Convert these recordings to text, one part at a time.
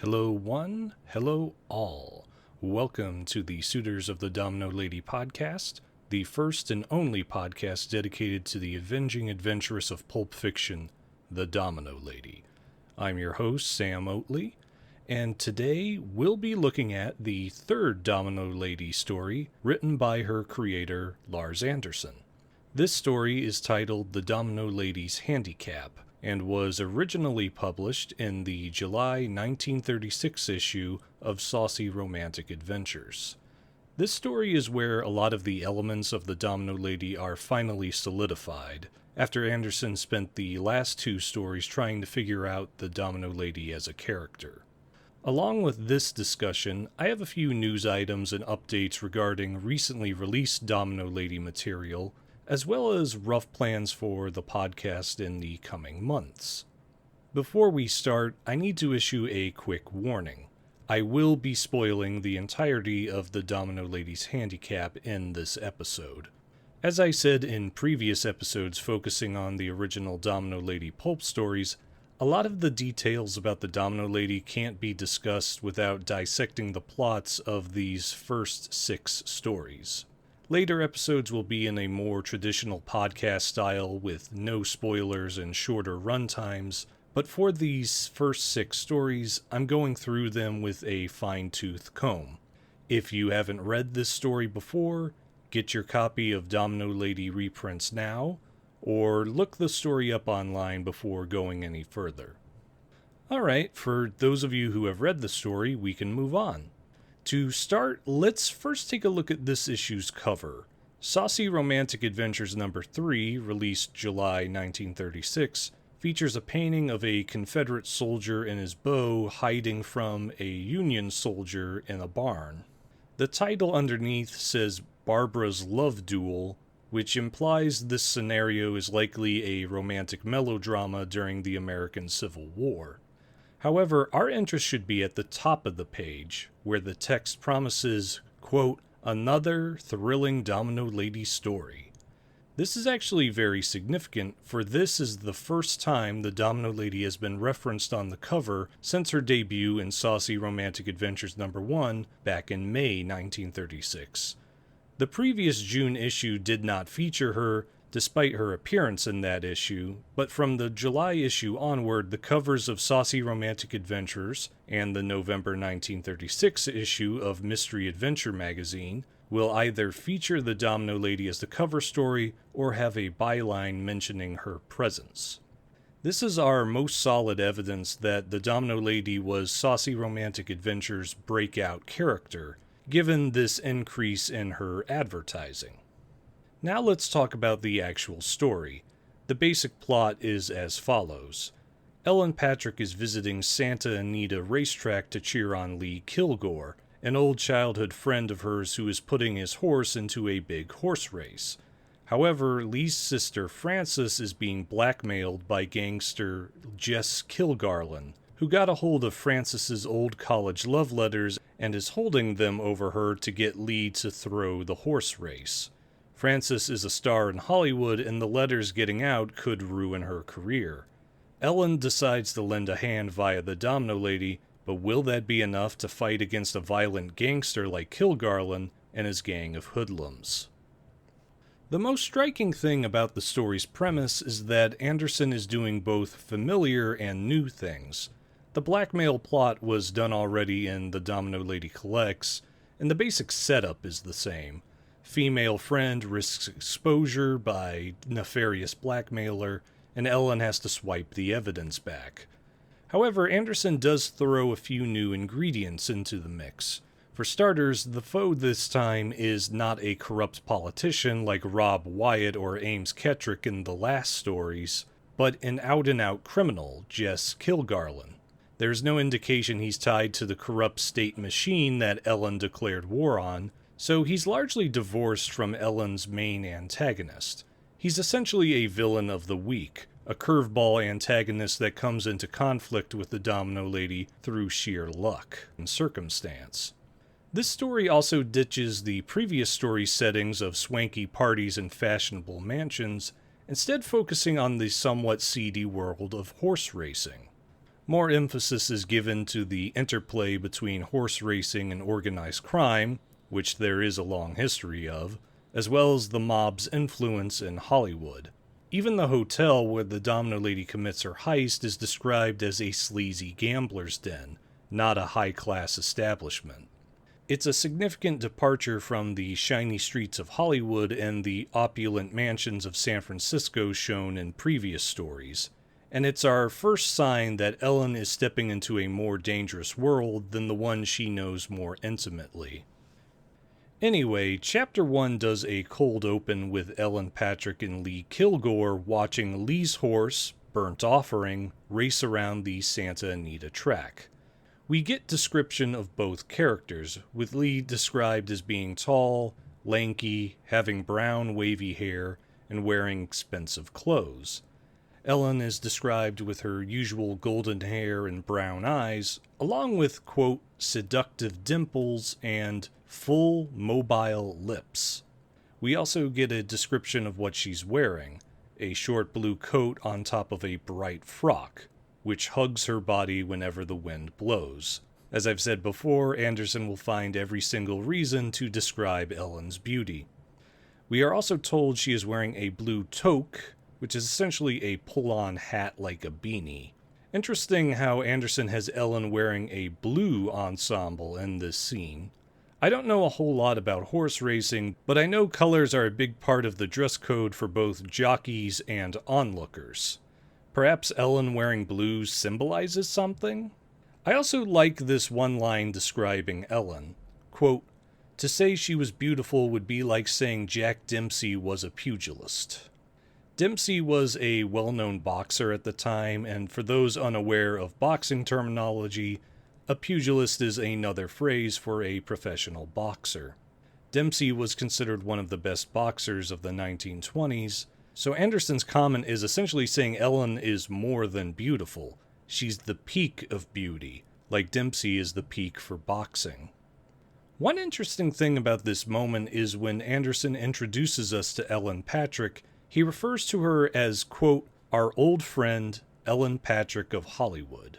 Hello one, hello all. Welcome to the Suitors of the Domino Lady podcast, the first and only podcast dedicated to the avenging adventuress of pulp fiction, the Domino Lady. I'm your host, Sam Oatley, and today we'll be looking at the third Domino Lady story written by her creator, Lars Anderson. This story is titled The Domino Lady's Handicap, and was originally published in the July 1936 issue of Saucy Romantic Adventures. This story is where a lot of the elements of the Domino Lady are finally solidified, after Anderson spent the last two stories trying to figure out the Domino Lady as a character. Along with this discussion, I have a few news items and updates regarding recently released Domino Lady material, as well as rough plans for the podcast in the coming months. Before we start, I need to issue a quick warning. I will be spoiling the entirety of the Domino Lady's Handicap in this episode. As I said in previous episodes focusing on the original Domino Lady pulp stories, a lot of the details about the Domino Lady can't be discussed without dissecting the plots of these first 6 stories. Later episodes will be in a more traditional podcast style with no spoilers and shorter runtimes, but for these first 6 stories, I'm going through them with a fine-tooth comb. If you haven't read this story before, get your copy of Domino Lady reprints now, or look the story up online before going any further. Alright, for those of you who have read the story, we can move on. To start, let's first take a look at this issue's cover. Saucy Romantic Adventures number 3, released July 1936, features a painting of a Confederate soldier and his bow hiding from a Union soldier in a barn. The title underneath says Barbara's Love Duel, which implies this scenario is likely a romantic melodrama during the American Civil War. However, our interest should be at the top of the page, where the text promises, quote, another thrilling Domino Lady story. This is actually very significant, for this is the first time the Domino Lady has been referenced on the cover since her debut in Saucy Romantic Adventures number 1 back in May 1936. The previous June issue did not feature her, despite her appearance in that issue, but from the July issue onward, the covers of Saucy Romantic Adventures and the November 1936 issue of Mystery Adventure magazine will either feature the Domino Lady as the cover story or have a byline mentioning her presence. This is our most solid evidence that the Domino Lady was Saucy Romantic Adventures' breakout character, given this increase in her advertising. Now let's talk about the actual story. The basic plot is as follows. Ellen Patrick is visiting Santa Anita racetrack to cheer on Lee Kilgore, an old childhood friend of hers who is putting his horse into a big horse race. However, Lee's sister Frances is being blackmailed by gangster Jess Kilgarlin, who got a hold of Frances's old college love letters and is holding them over her to get Lee to throw the horse race. Frances is a star in Hollywood, and the letters getting out could ruin her career. Ellen decides to lend a hand via the Domino Lady, but will that be enough to fight against a violent gangster like Kilgarlin and his gang of hoodlums? The most striking thing about the story's premise is that Anderson is doing both familiar and new things. The blackmail plot was done already in The Domino Lady Collects, and the basic setup is the same. Female friend risks exposure by nefarious blackmailer, and Ellen has to swipe the evidence back. However, Anderson does throw a few new ingredients into the mix. For starters, the foe this time is not a corrupt politician like Rob Wyatt or Ames Kettrick in the last stories, but an out-and-out criminal, Jess Kilgarlin. There's no indication he's tied to the corrupt state machine that Ellen declared war on, so he's largely divorced from Ellen's main antagonist. He's essentially a villain of the week, a curveball antagonist that comes into conflict with the Domino Lady through sheer luck and circumstance. This story also ditches the previous story settings of swanky parties and fashionable mansions, instead focusing on the somewhat seedy world of horse racing. More emphasis is given to the interplay between horse racing and organized crime, which there is a long history of, as well as the mob's influence in Hollywood. Even the hotel where the Domino Lady commits her heist is described as a sleazy gambler's den, not a high-class establishment. It's a significant departure from the shiny streets of Hollywood and the opulent mansions of San Francisco shown in previous stories, and it's our first sign that Ellen is stepping into a more dangerous world than the one she knows more intimately. Anyway, Chapter 1 does a cold open with Ellen Patrick and Lee Kilgore watching Lee's horse, Burnt Offering, race around the Santa Anita track. We get description of both characters, with Lee described as being tall, lanky, having brown wavy hair, and wearing expensive clothes. Ellen is described with her usual golden hair and brown eyes, along with, quote, seductive dimples and full, mobile lips. We also get a description of what she's wearing, a short blue coat on top of a bright frock, which hugs her body whenever the wind blows. As I've said before, Anderson will find every single reason to describe Ellen's beauty. We are also told she is wearing a blue toque, which is essentially a pull-on hat like a beanie. Interesting how Anderson has Ellen wearing a blue ensemble in this scene. I don't know a whole lot about horse racing, but I know colors are a big part of the dress code for both jockeys and onlookers. Perhaps Ellen wearing blue symbolizes something? I also like this one line describing Ellen. Quote, "To say she was beautiful would be like saying Jack Dempsey was a pugilist." Dempsey was a well-known boxer at the time, and for those unaware of boxing terminology, a pugilist is another phrase for a professional boxer. Dempsey was considered one of the best boxers of the 1920s, so Anderson's comment is essentially saying Ellen is more than beautiful. She's the peak of beauty, like Dempsey is the peak for boxing. One interesting thing about this moment is when Anderson introduces us to Ellen Patrick, he refers to her as, quote, our old friend, Ellen Patrick of Hollywood.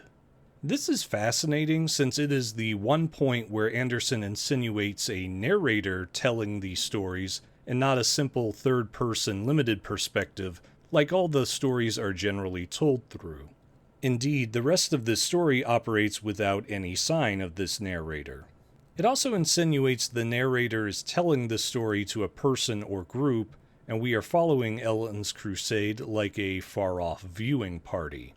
This is fascinating since it is the one point where Anderson insinuates a narrator telling these stories and not a simple third-person limited perspective like all the stories are generally told through. Indeed, the rest of this story operates without any sign of this narrator. It also insinuates the narrator is telling the story to a person or group, and we are following Ellen's crusade like a far-off viewing party.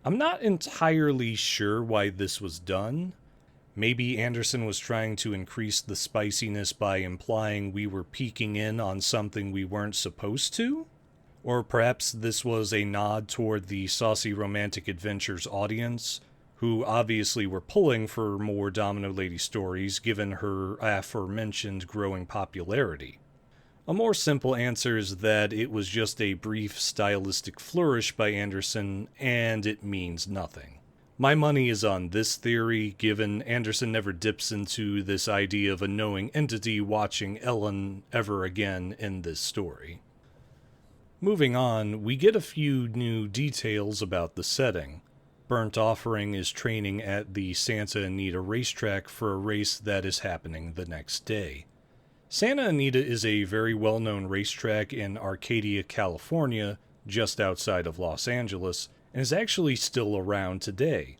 I'm not entirely sure why this was done. Maybe Anderson was trying to increase the spiciness by implying we were peeking in on something we weren't supposed to? Or perhaps this was a nod toward the saucy romantic adventures audience, who obviously were pulling for more Domino Lady stories given her aforementioned growing popularity. A more simple answer is that it was just a brief stylistic flourish by Anderson, and it means nothing. My money is on this theory, given Anderson never dips into this idea of a knowing entity watching Ellen ever again in this story. Moving on, we get a few new details about the setting. Burnt Offering is training at the Santa Anita racetrack for a race that is happening the next day. Santa Anita is a very well-known racetrack in Arcadia, California, just outside of Los Angeles, and is actually still around today.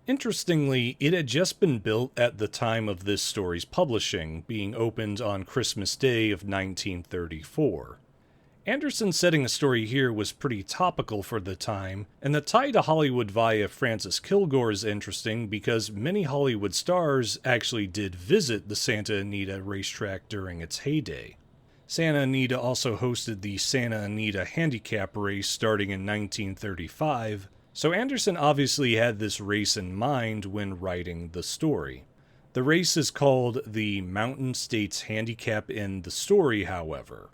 Interestingly, it had just been built at the time of this story's publishing, being opened on Christmas Day of 1934. Anderson setting a story here was pretty topical for the time, and the tie to Hollywood via Francis Kilgore is interesting because many Hollywood stars actually did visit the Santa Anita racetrack during its heyday. Santa Anita also hosted the Santa Anita Handicap race starting in 1935, so Anderson obviously had this race in mind when writing the story. The race is called the Mountain States Handicap in the story, however.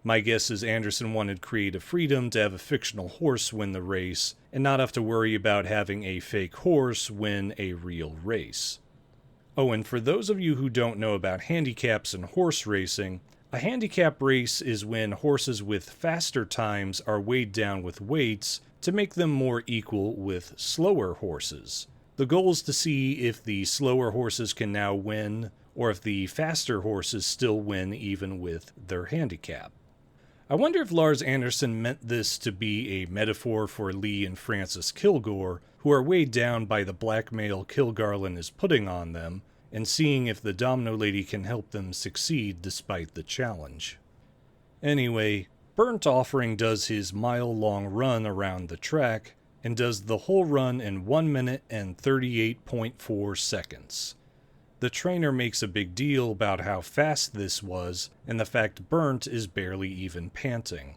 My guess is Anderson wanted creative freedom to have a fictional horse win the race, and not have to worry about having a fake horse win a real race. Oh, and for those of you who don't know about handicaps and horse racing, a handicap race is when horses with faster times are weighed down with weights to make them more equal with slower horses. The goal is to see if the slower horses can now win, or if the faster horses still win even with their handicap. I wonder if Lars Anderson meant this to be a metaphor for Lee and Francis Kilgore, who are weighed down by the blackmail Kilgarlin is putting on them, and seeing if the Domino Lady can help them succeed despite the challenge. Anyway, Burnt Offering does his mile-long run around the track, and does the whole run in 1 minute and 38.4 seconds. The trainer makes a big deal about how fast this was, and the fact Burnt is barely even panting.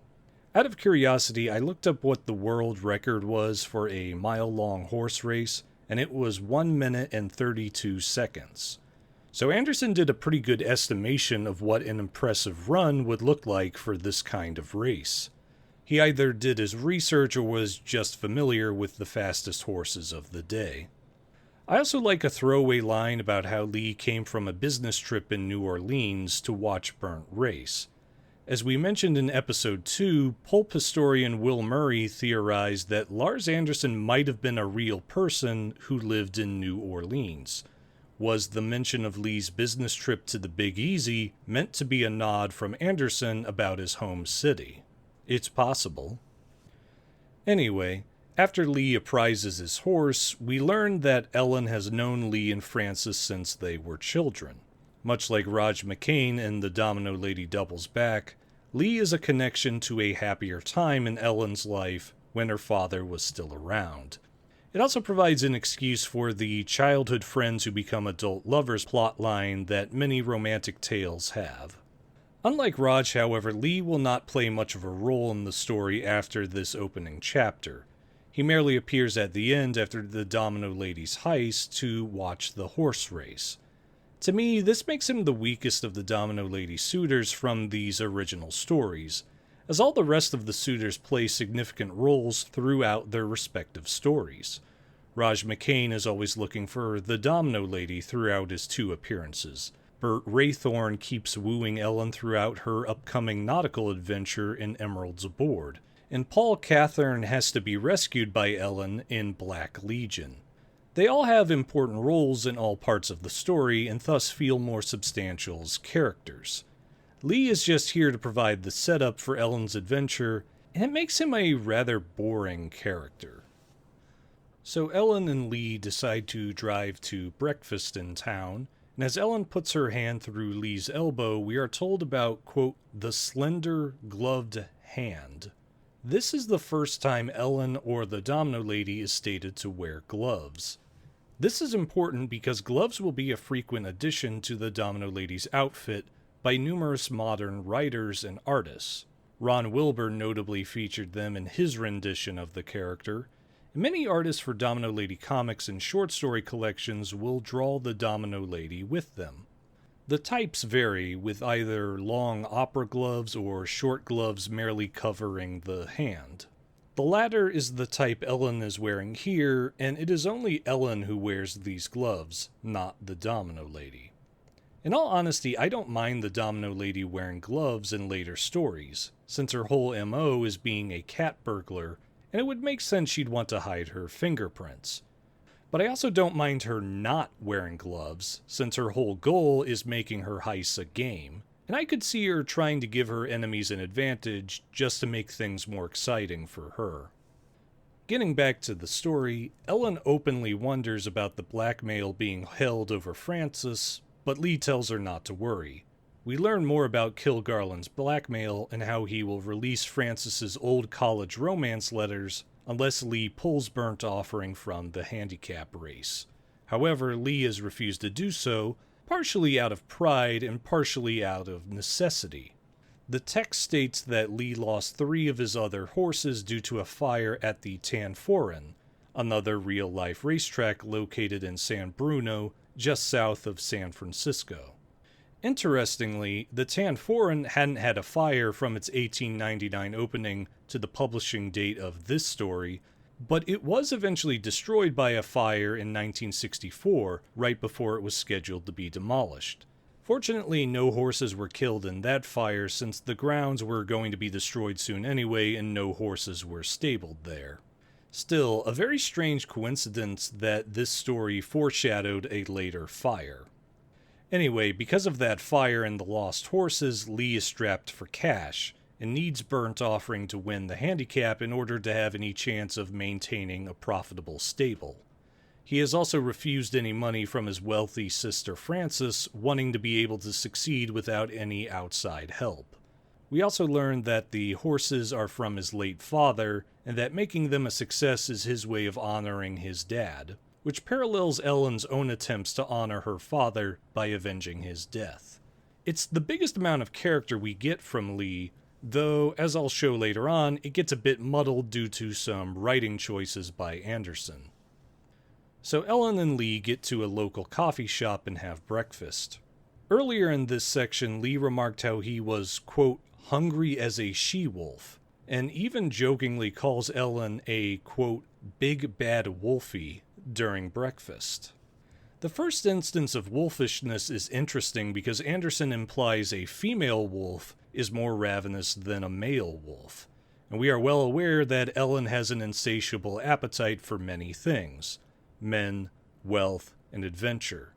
Out of curiosity, I looked up what the world record was for a mile-long horse race, and it was 1 minute and 32 seconds. So Anderson did a pretty good estimation of what an impressive run would look like for this kind of race. He either did his research or was just familiar with the fastest horses of the day. I also like a throwaway line about how Lee came from a business trip in New Orleans to watch Burnt race. As we mentioned in episode 2, pulp historian Will Murray theorized that Lars Anderson might have been a real person who lived in New Orleans. Was the mention of Lee's business trip to the Big Easy meant to be a nod from Anderson about his home city? It's possible. Anyway, after Lee apprises his horse, we learn that Ellen has known Lee and Francis since they were children. Much like Raj McCain in The Domino Lady Doubles Back, Lee is a connection to a happier time in Ellen's life when her father was still around. It also provides an excuse for the childhood friends who become adult lovers plotline that many romantic tales have. Unlike Raj, however, Lee will not play much of a role in the story after this opening chapter. He merely appears at the end after the Domino Lady's heist to watch the horse race. To me, this makes him the weakest of the Domino Lady suitors from these original stories, as all the rest of the suitors play significant roles throughout their respective stories. Raj McCain is always looking for the Domino Lady throughout his 2 appearances. Burt Raythorn keeps wooing Ellen throughout her upcoming nautical adventure in Emeralds Aboard, and Paul Cathern has to be rescued by Ellen in Black Legion. They all have important roles in all parts of the story and thus feel more substantial as characters. Lee is just here to provide the setup for Ellen's adventure, and it makes him a rather boring character. So Ellen and Lee decide to drive to breakfast in town, and as Ellen puts her hand through Lee's elbow, we are told about, quote, the slender, gloved hand. This is the first time Ellen or the Domino Lady is stated to wear gloves. This is important because gloves will be a frequent addition to the Domino Lady's outfit by numerous modern writers and artists. Ron Wilbur notably featured them in his rendition of the character, and many artists for Domino Lady comics and short story collections will draw the Domino Lady with them. The types vary, with either long opera gloves or short gloves merely covering the hand. The latter is the type Ellen is wearing here, and it is only Ellen who wears these gloves, not the Domino Lady. In all honesty, I don't mind the Domino Lady wearing gloves in later stories, since her whole MO is being a cat burglar, and it would make sense she'd want to hide her fingerprints. But I also don't mind her not wearing gloves, since her whole goal is making her heists a game, and I could see her trying to give her enemies an advantage just to make things more exciting for her. Getting back to the story, Ellen openly wonders about the blackmail being held over Francis, but Lee tells her not to worry. We learn more about Kilgarlin's blackmail and how he will release Francis's old college romance letters unless Lee pulls Burnt Offering from the handicap race. However, Lee has refused to do so, partially out of pride and partially out of necessity. The text states that Lee lost 3 of his other horses due to a fire at the Tan Foran, another real-life racetrack located in San Bruno, just south of San Francisco. Interestingly, the Tan Foran hadn't had a fire from its 1899 opening to the publishing date of this story, but it was eventually destroyed by a fire in 1964, right before it was scheduled to be demolished. Fortunately, no horses were killed in that fire since the grounds were going to be destroyed soon anyway and no horses were stabled there. Still, a very strange coincidence that this story foreshadowed a later fire. Anyway, because of that fire and the lost horses, Lee is strapped for cash, and needs burnt offering to win the handicap in order to have any chance of maintaining a profitable stable. He has also refused any money from his wealthy sister Frances, wanting to be able to succeed without any outside help. We also learned that the horses are from his late father, and that making them a success is his way of honoring his dad, which parallels Ellen's own attempts to honor her father by avenging his death. It's the biggest amount of character we get from Lee, though, as I'll show later on, it gets a bit muddled due to some writing choices by Anderson. So Ellen and Lee get to a local coffee shop and have breakfast. Earlier in this section, Lee remarked how he was, quote, hungry as a she-wolf, and even jokingly calls Ellen a, quote, big bad wolfie during breakfast. The first instance of wolfishness is interesting because Anderson implies a female wolf is more ravenous than a male wolf, and we are well aware that Ellen has an insatiable appetite for many things: men, wealth, and adventure.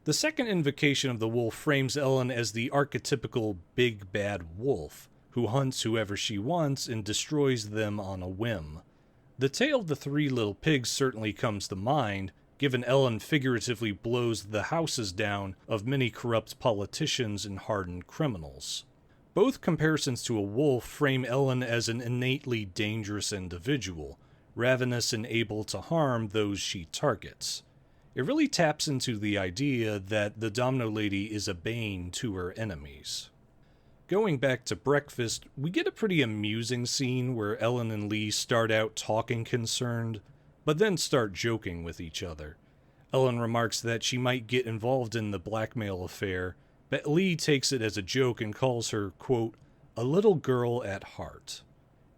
The second invocation of the wolf frames Ellen as the archetypical big bad wolf, who hunts whoever she wants and destroys them on a whim. The tale of the three little pigs certainly comes to mind, given Ellen figuratively blows the houses down of many corrupt politicians and hardened criminals. Both comparisons to a wolf frame Ellen as an innately dangerous individual, ravenous and able to harm those she targets. It really taps into the idea that the Domino Lady is a bane to her enemies. Going back to breakfast, we get a pretty amusing scene where Ellen and Lee start out talking concerned, but then start joking with each other. Ellen remarks that she might get involved in the blackmail affair, but Lee takes it as a joke and calls her, quote, a little girl at heart.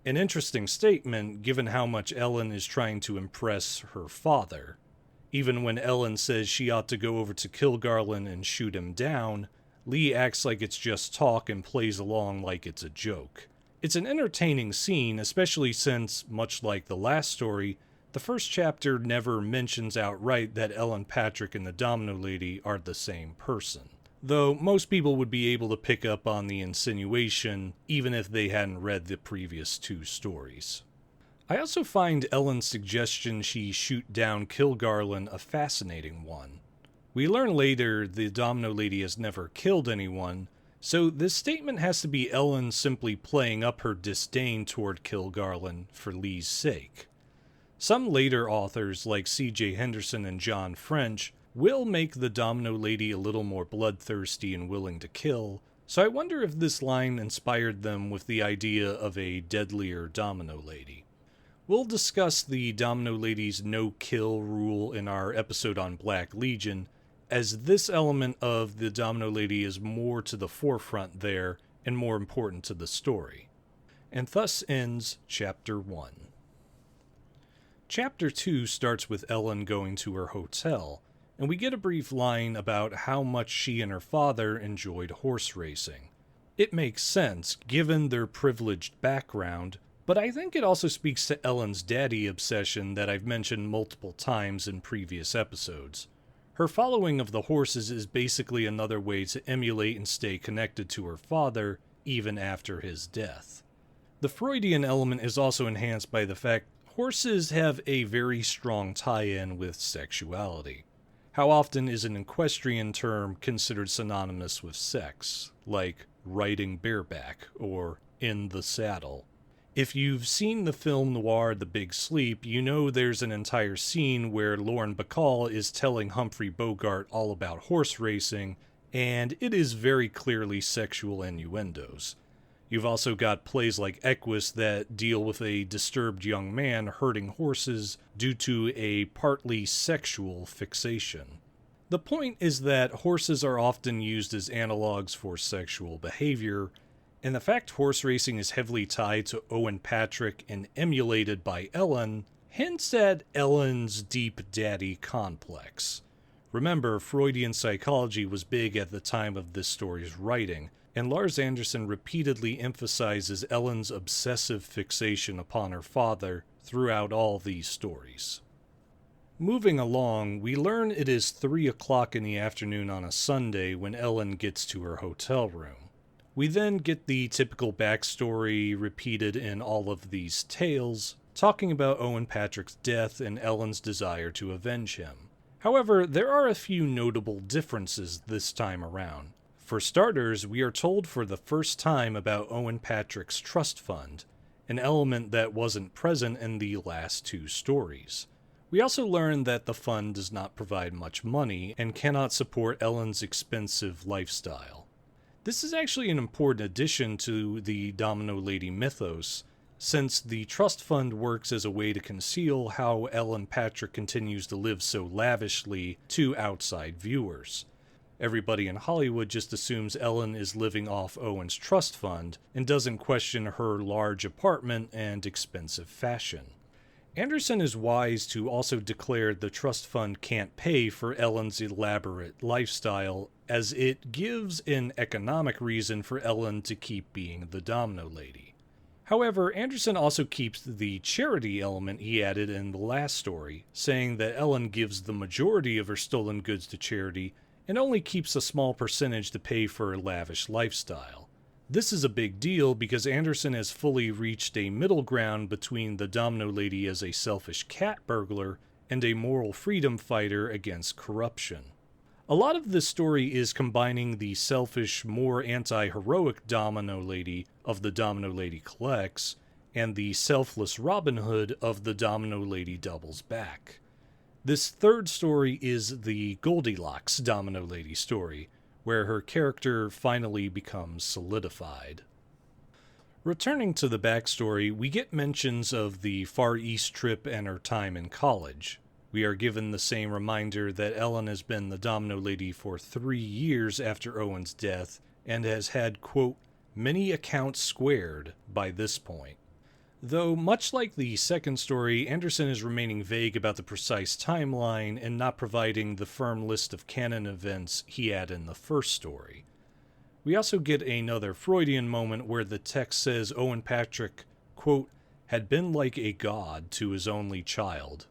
An interesting statement given how much Ellen is trying to impress her father. Even when Ellen says she ought to go over to Kilgarlin and shoot him down, Lee acts like it's just talk and plays along like it's a joke. It's an entertaining scene, especially since, much like the last story, the first chapter never mentions outright that Ellen Patrick and the Domino Lady are the same person. Though most people would be able to pick up on the insinuation, even if they hadn't read the previous two stories. I also find Ellen's suggestion she shoot down Kilgarlin a fascinating one. We learn later the Domino Lady has never killed anyone, so this statement has to be Ellen simply playing up her disdain toward Kilgarlin for Lee's sake. Some later authors, like C.J. Henderson and John French, will make the Domino Lady a little more bloodthirsty and willing to kill, so I wonder if this line inspired them with the idea of a deadlier Domino Lady. We'll discuss the Domino Lady's no-kill rule in our episode on Black Legion, as this element of the Domino Lady is more to the forefront there and more important to the story. And thus ends Chapter 1. Chapter 2 starts with Ellen going to her hotel, and we get a brief line about how much she and her father enjoyed horse racing. It makes sense, given their privileged background, but I think it also speaks to Ellen's daddy obsession that I've mentioned multiple times in previous episodes. Her following of the horses is basically another way to emulate and stay connected to her father, even after his death. The Freudian element is also enhanced by the fact horses have a very strong tie-in with sexuality. How often is an equestrian term considered synonymous with sex, like riding bareback or in the saddle? If you've seen the film noir The Big Sleep, you know there's an entire scene where Lauren Bacall is telling Humphrey Bogart all about horse racing, and it is very clearly sexual innuendos. You've also got plays like Equus that deal with a disturbed young man herding horses due to a partly sexual fixation. The point is that horses are often used as analogs for sexual behavior, and the fact horse racing is heavily tied to Owen Patrick and emulated by Ellen hints at Ellen's deep daddy complex. Remember, Freudian psychology was big at the time of this story's writing, and Lars Anderson repeatedly emphasizes Ellen's obsessive fixation upon her father throughout all these stories. Moving along, we learn it is 3 o'clock in the afternoon on a Sunday when Ellen gets to her hotel room. We then get the typical backstory repeated in all of these tales, talking about Owen Patrick's death and Ellen's desire to avenge him. However, there are a few notable differences this time around. For starters, we are told for the first time about Owen Patrick's trust fund, an element that wasn't present in the last 2 stories. We also learn that the fund does not provide much money and cannot support Ellen's expensive lifestyle. This is actually an important addition to the Domino Lady mythos, since the trust fund works as a way to conceal how Ellen Patrick continues to live so lavishly to outside viewers. Everybody in Hollywood just assumes Ellen is living off Owen's trust fund and doesn't question her large apartment and expensive fashion. Anderson is wise to also declare the trust fund can't pay for Ellen's elaborate lifestyle, as it gives an economic reason for Ellen to keep being the Domino Lady. However, Anderson also keeps the charity element he added in the last story, saying that Ellen gives the majority of her stolen goods to charity and only keeps a small percentage to pay for her lavish lifestyle. This is a big deal because Anderson has fully reached a middle ground between the Domino Lady as a selfish cat burglar and a moral freedom fighter against corruption. A lot of this story is combining the selfish, more anti-heroic Domino Lady of the Domino Lady Collects and the selfless Robin Hood of the Domino Lady Doubles Back. This third story is the Goldilocks Domino Lady story, where her character finally becomes solidified. Returning to the backstory, we get mentions of the Far East trip and her time in college. We are given the same reminder that Ellen has been the Domino Lady for 3 years after Owen's death and has had, quote, many accounts squared by this point. Though, much like the second story, Anderson is remaining vague about the precise timeline and not providing the firm list of canon events he had in the first story. We also get another Freudian moment where the text says Owen Patrick, quote, had been like a god to his only child.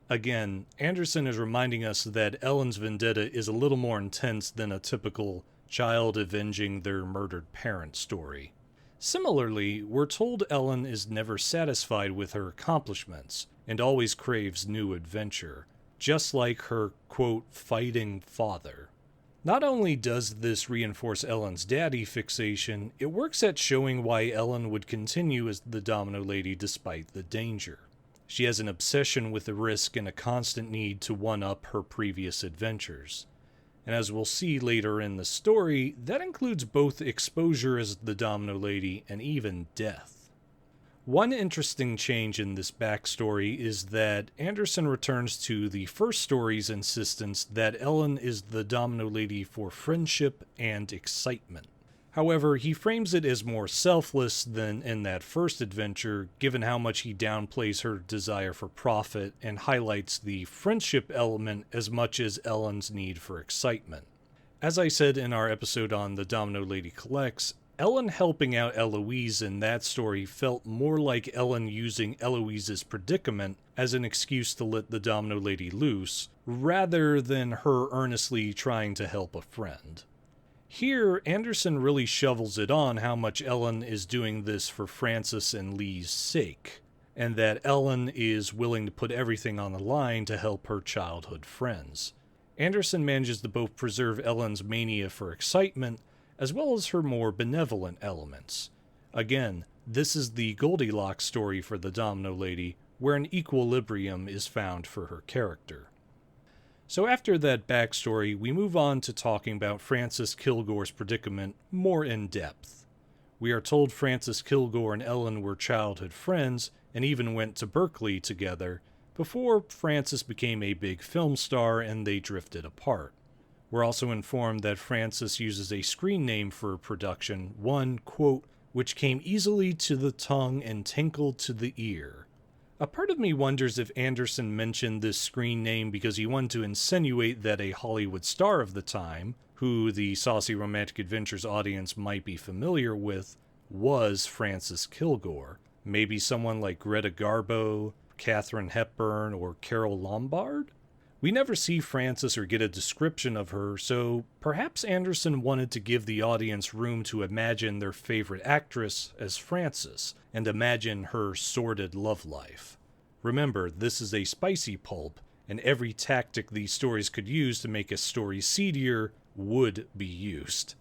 Again, Anderson is reminding us that Ellen's vendetta is a little more intense than a typical child avenging their murdered parent story. Similarly, we're told Ellen is never satisfied with her accomplishments and always craves new adventure, just like her, quote, fighting father. Not only does this reinforce Ellen's daddy fixation, it works at showing why Ellen would continue as the Domino Lady despite the danger. She has an obsession with the risk and a constant need to one-up her previous adventures. And as we'll see later in the story, that includes both exposure as the Domino Lady and even death. One interesting change in this backstory is that Anderson returns to the first story's insistence that Ellen is the Domino Lady for friendship and excitement. However, he frames it as more selfless than in that first adventure, given how much he downplays her desire for profit and highlights the friendship element as much as Ellen's need for excitement. As I said in our episode on the Domino Lady Collects, Ellen helping out Eloise in that story felt more like Ellen using Eloise's predicament as an excuse to let the Domino Lady loose, rather than her earnestly trying to help a friend. Here, Anderson really shovels it on how much Ellen is doing this for Francis and Lee's sake, and that Ellen is willing to put everything on the line to help her childhood friends. Anderson manages to both preserve Ellen's mania for excitement, as well as her more benevolent elements. Again, this is the Goldilocks story for the Domino Lady, where an equilibrium is found for her character. So after that backstory, we move on to talking about Francis Kilgore's predicament more in depth. We are told Francis Kilgore and Ellen were childhood friends and even went to Berkeley together before Francis became a big film star and they drifted apart. We're also informed that Francis uses a screen name for production, one, quote, which came easily to the tongue and tinkled to the ear. A part of me wonders if Anderson mentioned this screen name because he wanted to insinuate that a Hollywood star of the time, who the Saucy Romantic Adventures audience might be familiar with, was Francis Kilgore. Maybe someone like Greta Garbo, Katharine Hepburn, or Carol Lombard? We never see Frances or get a description of her, so perhaps Anderson wanted to give the audience room to imagine their favorite actress as Frances, and imagine her sordid love life. Remember, this is a spicy pulp, and every tactic these stories could use to make a story seedier would be used.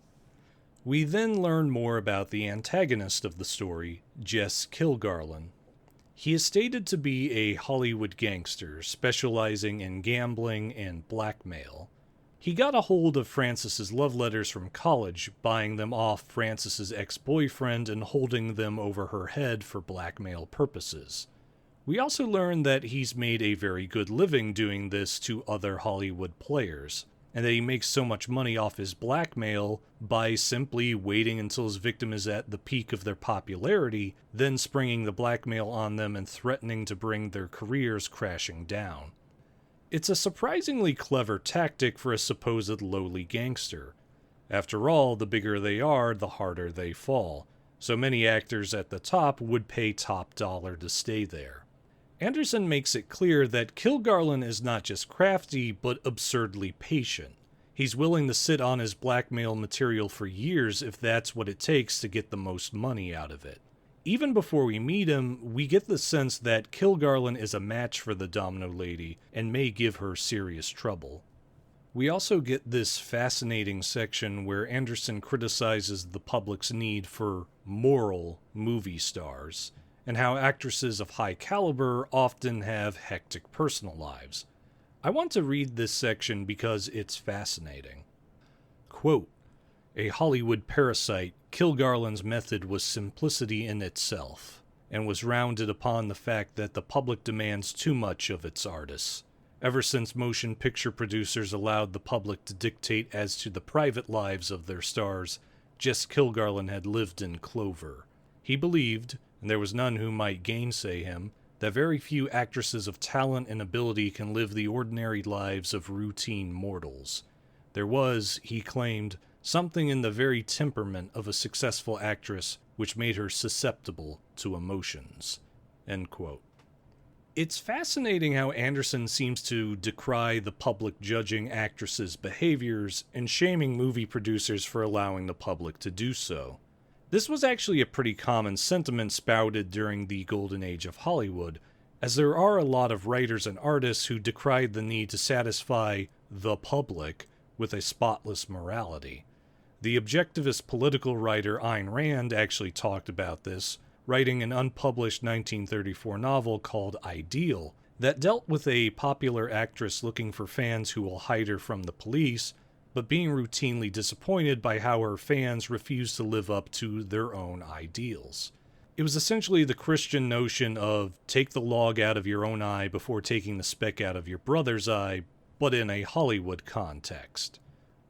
We then learn more about the antagonist of the story, Jess Kilgarlin. He is stated to be a Hollywood gangster specializing in gambling and blackmail. He got a hold of Frances's love letters from college, buying them off Frances's ex-boyfriend and holding them over her head for blackmail purposes. We also learn that he's made a very good living doing this to other Hollywood players, and that he makes so much money off his blackmail by simply waiting until his victim is at the peak of their popularity, then springing the blackmail on them and threatening to bring their careers crashing down. It's a surprisingly clever tactic for a supposed lowly gangster. After all, the bigger they are, the harder they fall, so many actors at the top would pay top dollar to stay there. Anderson makes it clear that Kilgarlin is not just crafty, but absurdly patient. He's willing to sit on his blackmail material for years if that's what it takes to get the most money out of it. Even before we meet him, we get the sense that Kilgarlin is a match for the Domino Lady and may give her serious trouble. We also get this fascinating section where Anderson criticizes the public's need for moral movie stars, and how actresses of high caliber often have hectic personal lives. I want to read this section because it's fascinating. Quote, "A Hollywood parasite, Kilgarlin's method was simplicity in itself, and was rounded upon the fact that the public demands too much of its artists. Ever since motion picture producers allowed the public to dictate as to the private lives of their stars, Jess Kilgarlin had lived in clover. He believed, and there was none who might gainsay him, that very few actresses of talent and ability can live the ordinary lives of routine mortals. There was, he claimed, something in the very temperament of a successful actress which made her susceptible to emotions." End quote. It's fascinating how Anderson seems to decry the public judging actresses' behaviors and shaming movie producers for allowing the public to do so. This was actually a pretty common sentiment spouted during the golden age of Hollywood, as there are a lot of writers and artists who decried the need to satisfy the public with a spotless morality. The objectivist political writer Ayn Rand actually talked about this, writing an unpublished 1934 novel called Ideal, that dealt with a popular actress looking for fans who will hide her from the police, but being routinely disappointed by how her fans refused to live up to their own ideals. It was essentially the Christian notion of take the log out of your own eye before taking the speck out of your brother's eye, but in a Hollywood context.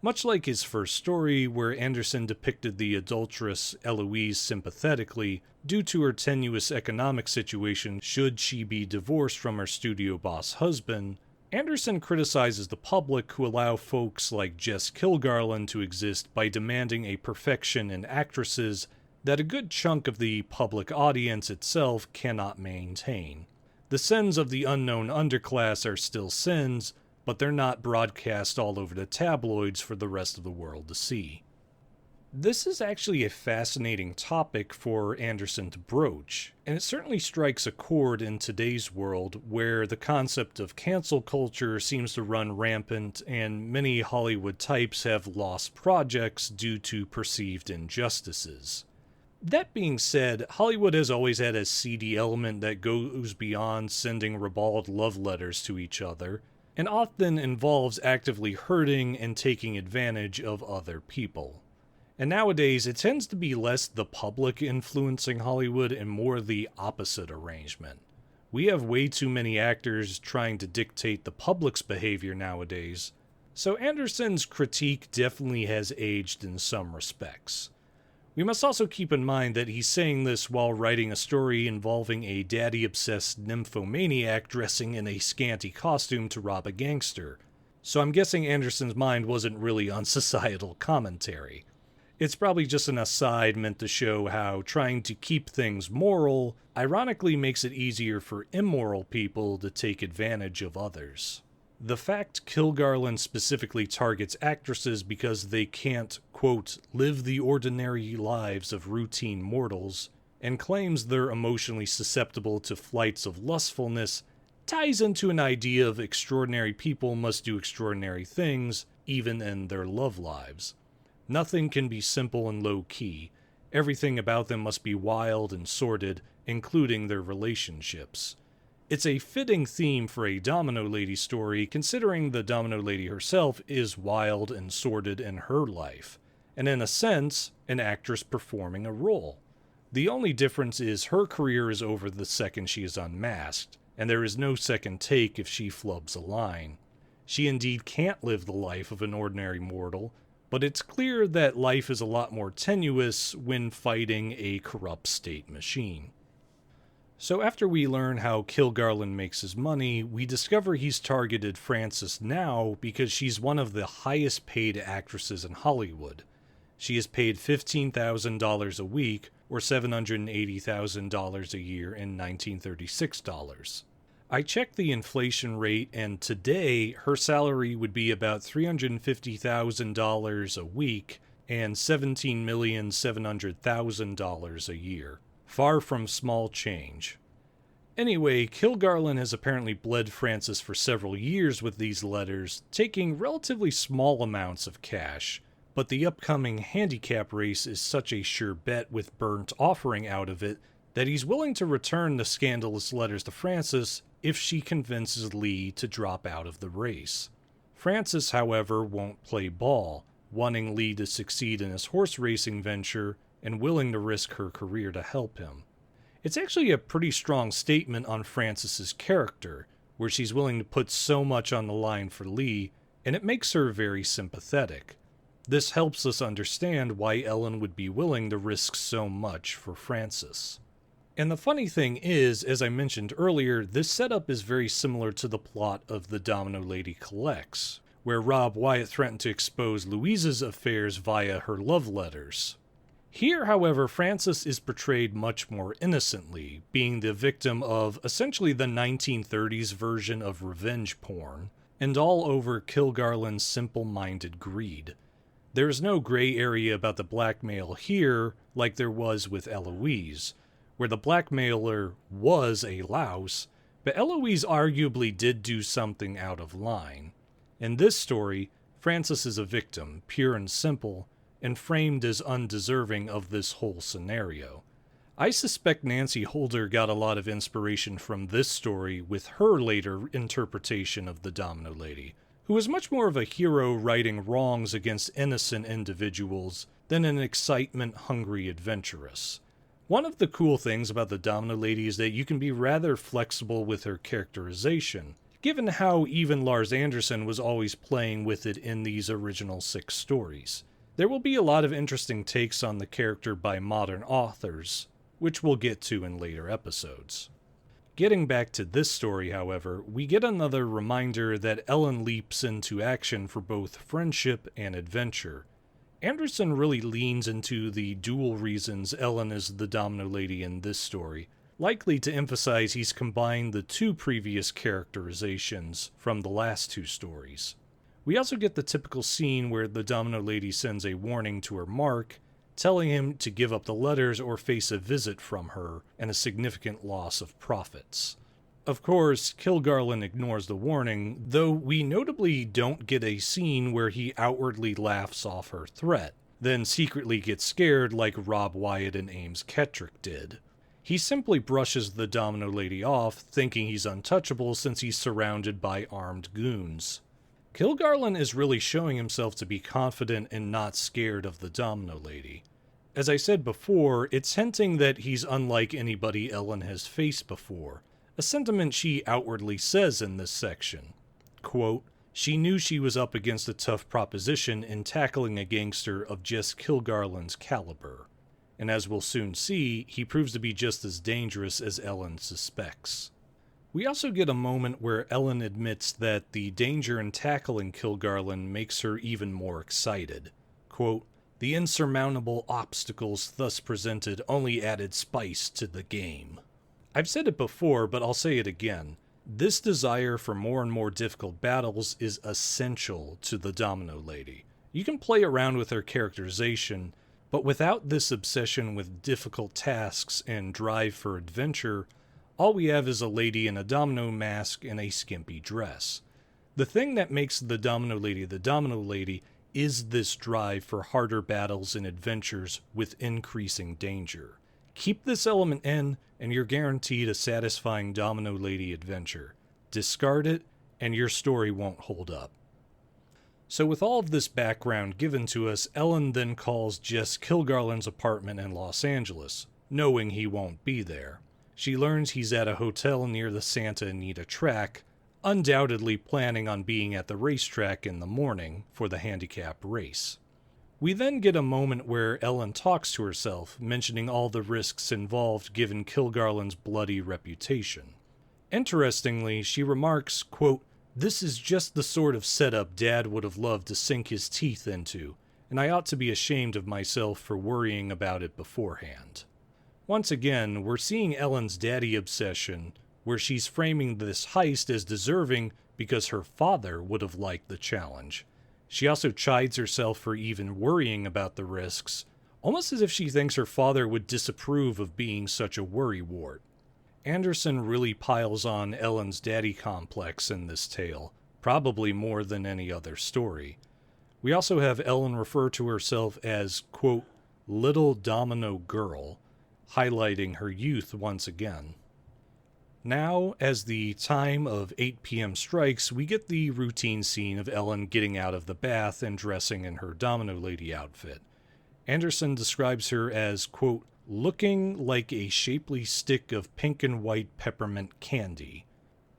Much like his first story, where Anderson depicted the adulteress Eloise sympathetically due to her tenuous economic situation should she be divorced from her studio boss husband, Anderson criticizes the public who allow folks like Jess Kilgarlin to exist by demanding a perfection in actresses that a good chunk of the public audience itself cannot maintain. The sins of the unknown underclass are still sins, but they're not broadcast all over the tabloids for the rest of the world to see. This is actually a fascinating topic for Anderson to broach, and it certainly strikes a chord in today's world where the concept of cancel culture seems to run rampant and many Hollywood types have lost projects due to perceived injustices. That being said, Hollywood has always had a seedy element that goes beyond sending ribald love letters to each other, and often involves actively hurting and taking advantage of other people. And nowadays, it tends to be less the public influencing Hollywood and more the opposite arrangement. We have way too many actors trying to dictate the public's behavior nowadays, so Anderson's critique definitely has aged in some respects. We must also keep in mind that he's saying this while writing a story involving a daddy-obsessed nymphomaniac dressing in a scanty costume to rob a gangster, so I'm guessing Anderson's mind wasn't really on societal commentary. It's probably just an aside meant to show how trying to keep things moral ironically makes it easier for immoral people to take advantage of others. The fact Kilgarlin specifically targets actresses because they can't, quote, live the ordinary lives of routine mortals, and claims they're emotionally susceptible to flights of lustfulness ties into an idea of extraordinary people must do extraordinary things, even in their love lives. Nothing can be simple and low-key. Everything about them must be wild and sordid, including their relationships. It's a fitting theme for a Domino Lady story, considering the Domino Lady herself is wild and sordid in her life, and in a sense, an actress performing a role. The only difference is her career is over the second she is unmasked, and there is no second take if she flubs a line. She indeed can't live the life of an ordinary mortal, but it's clear that life is a lot more tenuous when fighting a corrupt state machine. So after we learn how Kilgarlin makes his money, we discover he's targeted Frances now because she's one of the highest paid actresses in Hollywood. She is paid $15,000 a week, or $780,000 a year in 1936 dollars. I checked the inflation rate, and today her salary would be about $350,000 a week and $17,700,000 a year. Far from small change. Anyway, Kilgarlin has apparently bled Frances for several years with these letters, taking relatively small amounts of cash, but the upcoming handicap race is such a sure bet with Burnt offering out of it that he's willing to return the scandalous letters to Frances if she convinces Lee to drop out of the race. Frances, however, won't play ball, wanting Lee to succeed in his horse racing venture and willing to risk her career to help him. It's actually a pretty strong statement on Frances's character, where she's willing to put so much on the line for Lee, and it makes her very sympathetic. This helps us understand why Ellen would be willing to risk so much for Frances. And the funny thing is, as I mentioned earlier, this setup is very similar to the plot of The Domino Lady Collects, where Rob Wyatt threatened to expose Louise's affairs via her love letters. Here, however, Frances is portrayed much more innocently, being the victim of essentially the 1930s version of revenge porn, and all over Kilgarlin's simple-minded greed. There is no gray area about the blackmail here like there was with Eloise, where the blackmailer was a louse, but Eloise arguably did do something out of line. In this story, Frances is a victim, pure and simple, and framed as undeserving of this whole scenario. I suspect Nancy Holder got a lot of inspiration from this story with her later interpretation of the Domino Lady, who was much more of a hero righting wrongs against innocent individuals than an excitement-hungry adventuress. One of the cool things about the Domino Lady is that you can be rather flexible with her characterization, given how even Lars Anderson was always playing with it in these original 6 stories. There will be a lot of interesting takes on the character by modern authors, which we'll get to in later episodes. Getting back to this story, however, we get another reminder that Ellen leaps into action for both friendship and adventure. Anderson really leans into the dual reasons Ellen is the Domino Lady in this story, likely to emphasize he's combined the 2 previous characterizations from the last 2 stories. We also get the typical scene where the Domino Lady sends a warning to her Mark, telling him to give up the letters or face a visit from her and a significant loss of profits. Of course, Kilgarlin ignores the warning, though we notably don't get a scene where he outwardly laughs off her threat, then secretly gets scared like Rob Wyatt and Ames Kettrick did. He simply brushes the Domino Lady off, thinking he's untouchable since he's surrounded by armed goons. Kilgarlin is really showing himself to be confident and not scared of the Domino Lady. As I said before, it's hinting that he's unlike anybody Ellen has faced before, a sentiment she outwardly says in this section. Quote, "She knew she was up against a tough proposition in tackling a gangster of Jess Kilgarlin's caliber. And as we'll soon see, he proves to be just as dangerous as Ellen suspects." We also get a moment where Ellen admits that the danger in tackling Kilgarlin makes her even more excited. Quote, The insurmountable obstacles thus presented only added spice to the game. I've said it before, but I'll say it again. This desire for more and more difficult battles is essential to the Domino Lady. You can play around with her characterization, but without this obsession with difficult tasks and drive for adventure, all we have is a lady in a domino mask and a skimpy dress. The thing that makes the Domino Lady is this drive for harder battles and adventures with increasing danger. Keep this element in, and you're guaranteed a satisfying Domino Lady adventure. Discard it, and your story won't hold up. So with all of this background given to us, Ellen then calls Jess Kilgarlin's apartment in Los Angeles, knowing he won't be there. She learns he's at a hotel near the Santa Anita track, undoubtedly planning on being at the racetrack in the morning for the handicap race. We then get a moment where Ellen talks to herself, mentioning all the risks involved given Kilgarlin's bloody reputation. Interestingly, she remarks, quote, "This is just the sort of setup Dad would have loved to sink his teeth into, and I ought to be ashamed of myself for worrying about it beforehand." Once again, we're seeing Ellen's daddy obsession, where she's framing this heist as deserving because her father would have liked the challenge. She also chides herself for even worrying about the risks, almost as if she thinks her father would disapprove of being such a worrywart. Anderson really piles on Ellen's daddy complex in this tale, probably more than any other story. We also have Ellen refer to herself as, quote, "little domino girl," highlighting her youth once again. Now, as the time of 8 p.m. strikes, we get the routine scene of Ellen getting out of the bath and dressing in her Domino Lady outfit. Anderson describes her as, quote, "looking like a shapely stick of pink and white peppermint candy,"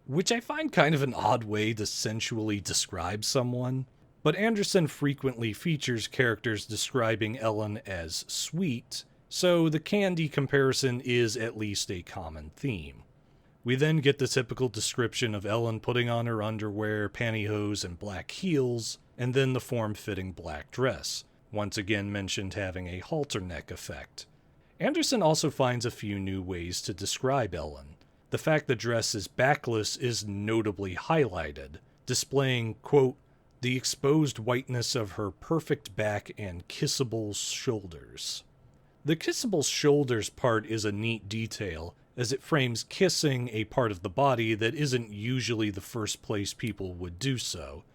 which I find kind of an odd way to sensually describe someone. But Anderson frequently features characters describing Ellen as sweet, so the candy comparison is at least a common theme. We then get the typical description of Ellen putting on her underwear, pantyhose, and black heels, and then the form-fitting black dress, once again mentioned having a halter neck effect. Anderson also finds a few new ways to describe Ellen. The fact the dress is backless is notably highlighted, displaying, quote, "the exposed whiteness of her perfect back and kissable shoulders." The kissable shoulders part is a neat detail, as it frames kissing a part of the body that isn't usually the first place people would do so.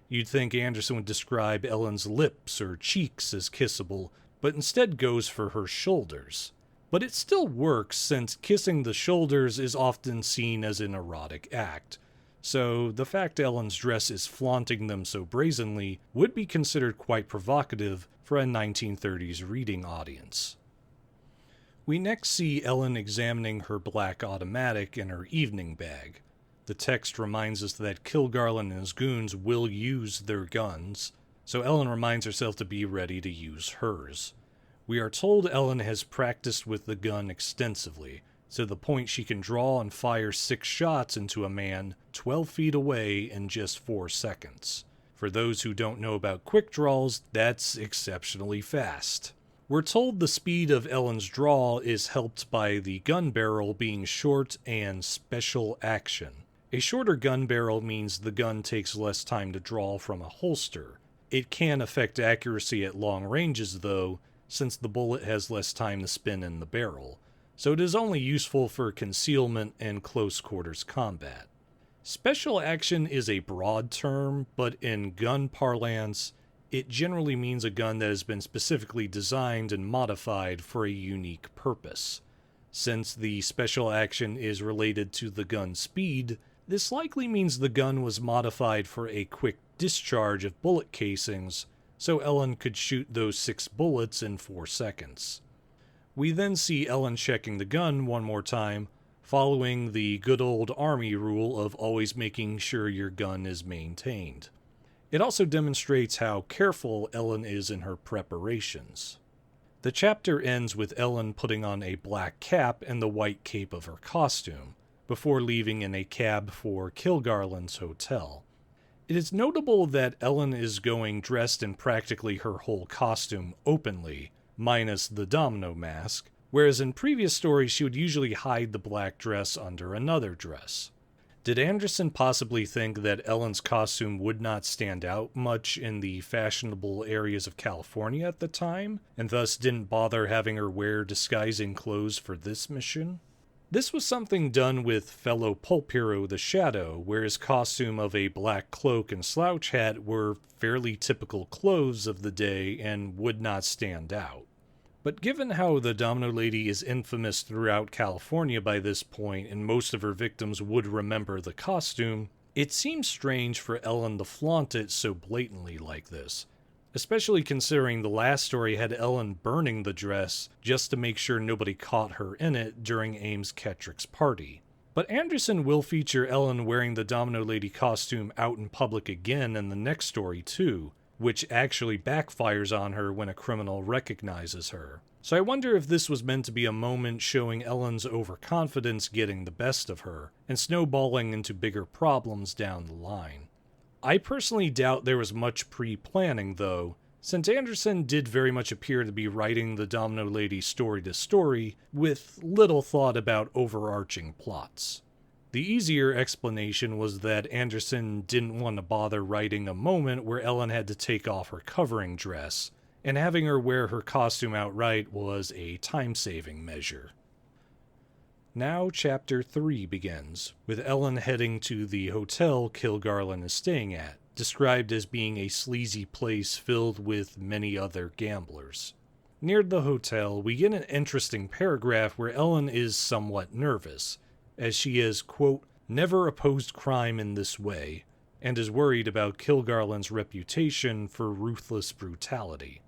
You'd think Anderson would describe Ellen's lips or cheeks as kissable, but instead goes for her shoulders. But it still works, since kissing the shoulders is often seen as an erotic act, so the fact Ellen's dress is flaunting them so brazenly would be considered quite provocative for a 1930s reading audience. We next see Ellen examining her black automatic in her evening bag. The text reminds us that Kilgarlin and his goons will use their guns, so Ellen reminds herself to be ready to use hers. We are told Ellen has practiced with the gun extensively, to the point she can draw and fire 6 shots into a man 12 feet away in just 4 seconds. For those who don't know about quick draws, that's exceptionally fast. We're told the speed of Ellen's draw is helped by the gun barrel being short and special action. A shorter gun barrel means the gun takes less time to draw from a holster. It can affect accuracy at long ranges though, since the bullet has less time to spin in the barrel, so it is only useful for concealment and close quarters combat. Special action is a broad term, but in gun parlance, it generally means a gun that has been specifically designed and modified for a unique purpose. Since the special action is related to the gun's speed, this likely means the gun was modified for a quick discharge of bullet casings, so Ellen could shoot those 6 bullets in 4 seconds. We then see Ellen checking the gun one more time, following the good old Army rule of always making sure your gun is maintained. It also demonstrates how careful Ellen is in her preparations. The chapter ends with Ellen putting on a black cap and the white cape of her costume, before leaving in a cab for Kilgarlin's hotel. It is notable that Ellen is going dressed in practically her whole costume openly, minus the domino mask, whereas in previous stories she would usually hide the black dress under another dress. Did Anderson possibly think that Ellen's costume would not stand out much in the fashionable areas of California at the time, and thus didn't bother having her wear disguising clothes for this mission? This was something done with fellow pulp hero The Shadow, where his costume of a black cloak and slouch hat were fairly typical clothes of the day and would not stand out. But given how the Domino Lady is infamous throughout California by this point, and most of her victims would remember the costume, it seems strange for Ellen to flaunt it so blatantly like this, especially considering the last story had Ellen burning the dress just to make sure nobody caught her in it during Ames Kettrick's party. But Anderson will feature Ellen wearing the Domino Lady costume out in public again in the next story too, which actually backfires on her when a criminal recognizes her. So I wonder if this was meant to be a moment showing Ellen's overconfidence getting the best of her, and snowballing into bigger problems down the line. I personally doubt there was much pre-planning though, since Anderson did very much appear to be writing the Domino Lady story to story, with little thought about overarching plots. The easier explanation was that Anderson didn't want to bother writing a moment where Ellen had to take off her covering dress, and having her wear her costume outright was a time-saving measure. Now Chapter 3 begins, with Ellen heading to the hotel Kilgarlin is staying at, described as being a sleazy place filled with many other gamblers. Near the hotel, we get an interesting paragraph where Ellen is somewhat nervous, as she has, quote, never opposed crime in this way, and is worried about Kilgarlin's reputation for ruthless brutality.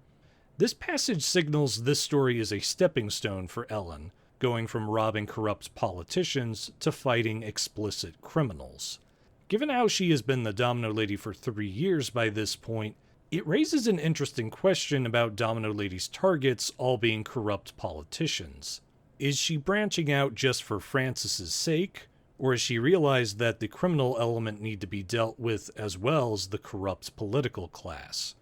This passage signals this story is a stepping stone for Ellen, going from robbing corrupt politicians to fighting explicit criminals. Given how she has been the Domino Lady for 3 years by this point, it raises an interesting question about Domino Lady's targets all being corrupt politicians. Is she branching out just for Francis's sake, or has she realized that the criminal element need to be dealt with as well as the corrupt political class?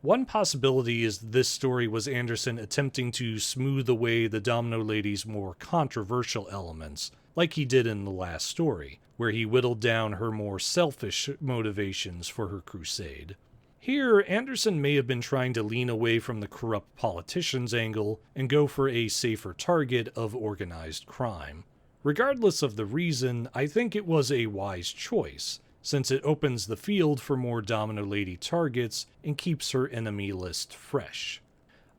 One possibility is this story was Anderson attempting to smooth away the Domino Lady's more controversial elements, like he did in the last story, where he whittled down her more selfish motivations for her crusade. Here, Anderson may have been trying to lean away from the corrupt politicians angle and go for a safer target of organized crime. Regardless of the reason, I think it was a wise choice, since it opens the field for more Domino Lady targets and keeps her enemy list fresh.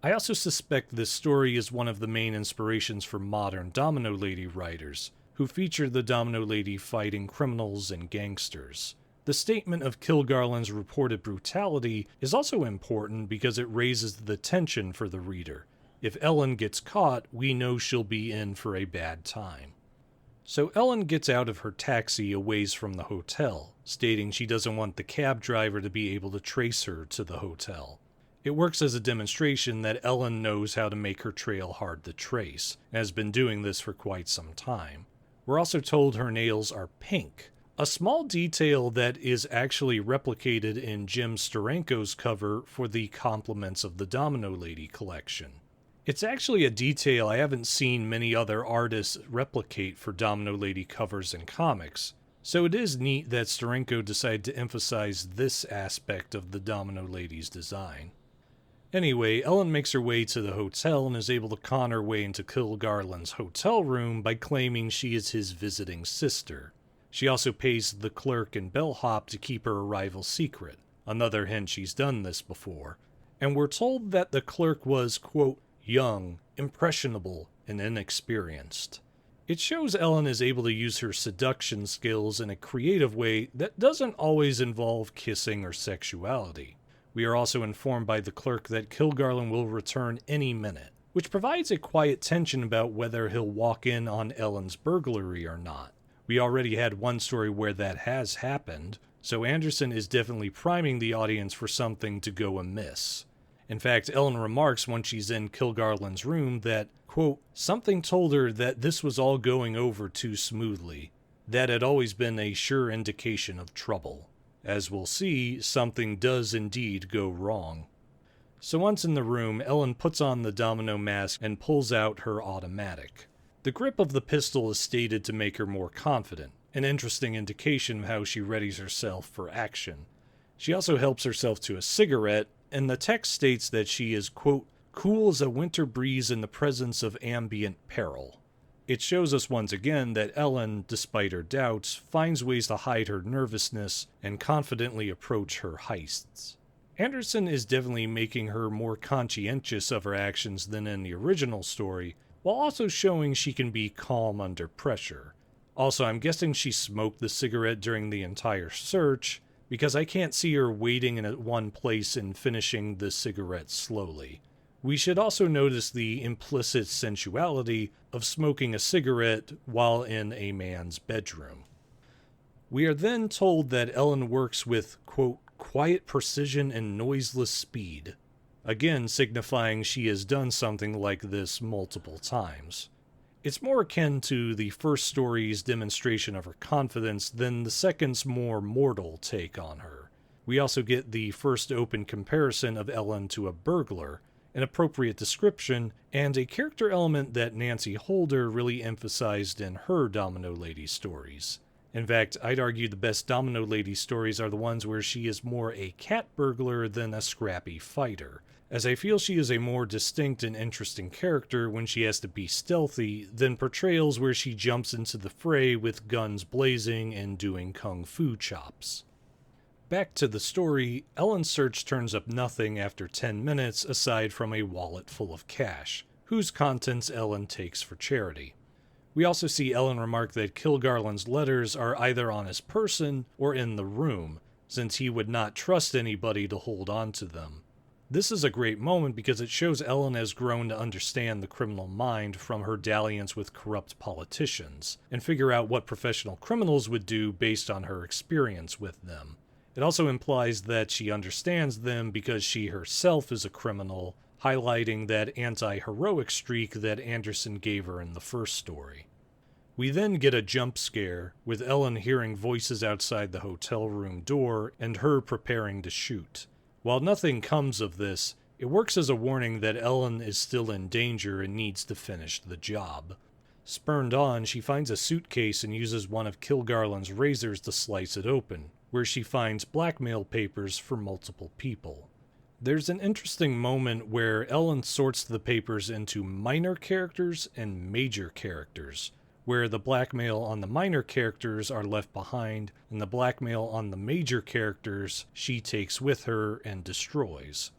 I also suspect this story is one of the main inspirations for modern Domino Lady writers, who feature the Domino Lady fighting criminals and gangsters. The statement of Kilgarlin's reported brutality is also important because it raises the tension for the reader. If Ellen gets caught, we know she'll be in for a bad time. So Ellen gets out of her taxi a ways from the hotel, stating she doesn't want the cab driver to be able to trace her to the hotel. It works as a demonstration that Ellen knows how to make her trail hard to trace, and has been doing this for quite some time. We're also told her nails are pink, a small detail that is actually replicated in Jim Steranko's cover for the Compliments of the Domino Lady collection. It's actually a detail I haven't seen many other artists replicate for Domino Lady covers in comics, so it is neat that Steranko decided to emphasize this aspect of the Domino Lady's design. Anyway, Ellen makes her way to the hotel and is able to con her way into Kilgarlin's hotel room by claiming she is his visiting sister. She also pays the clerk and bellhop to keep her arrival secret, another hint she's done this before, and we're told that the clerk was, quote, young, impressionable, and inexperienced. It shows Ellen is able to use her seduction skills in a creative way that doesn't always involve kissing or sexuality. We are also informed by the clerk that Kilgarlin will return any minute, which provides a quiet tension about whether he'll walk in on Ellen's burglary or not. We already had one story where that has happened, so Anderson is definitely priming the audience for something to go amiss. In fact, Ellen remarks when she's in Kilgarlin's room that, quote, something told her that this was all going over too smoothly. That had always been a sure indication of trouble. As we'll see, something does indeed go wrong. So once in the room, Ellen puts on the domino mask and pulls out her automatic. The grip of the pistol is stated to make her more confident, an interesting indication of how she readies herself for action. She also helps herself to a cigarette, and the text states that she is, quote, cool as a winter breeze in the presence of ambient peril. It shows us once again that Ellen, despite her doubts, finds ways to hide her nervousness and confidently approach her heists. Anderson is definitely making her more conscientious of her actions than in the original story, while also showing she can be calm under pressure. Also, I'm guessing she smoked the cigarette during the entire search, because I can't see her waiting in one place and finishing the cigarette slowly. We should also notice the implicit sensuality of smoking a cigarette while in a man's bedroom. We are then told that Ellen works with, quote, quiet precision and noiseless speed, again signifying she has done something like this multiple times. It's more akin to the first story's demonstration of her confidence than the second's more mortal take on her. We also get the first open comparison of Ellen to a burglar, an appropriate description, and a character element that Nancy Holder really emphasized in her Domino Lady stories. In fact, I'd argue the best Domino Lady stories are the ones where she is more a cat burglar than a scrappy fighter, as I feel she is a more distinct and interesting character when she has to be stealthy than portrayals where she jumps into the fray with guns blazing and doing kung fu chops. Back to the story, Ellen's search turns up nothing after 10 minutes aside from a wallet full of cash, whose contents Ellen takes for charity. We also see Ellen remark that Kilgarlin's letters are either on his person or in the room, since he would not trust anybody to hold on to them. This is a great moment because it shows Ellen has grown to understand the criminal mind from her dalliance with corrupt politicians, and figure out what professional criminals would do based on her experience with them. It also implies that she understands them because she herself is a criminal, highlighting that anti-heroic streak that Anderson gave her in the first story. We then get a jump scare, with Ellen hearing voices outside the hotel room door and her preparing to shoot. While nothing comes of this, it works as a warning that Ellen is still in danger and needs to finish the job. Spurned on, she finds a suitcase and uses one of Kilgarlin's razors to slice it open, where she finds blackmail papers for multiple people. There's an interesting moment where Ellen sorts the papers into minor characters and major characters, where the blackmail on the minor characters are left behind, and the blackmail on the major characters she takes with her and destroys.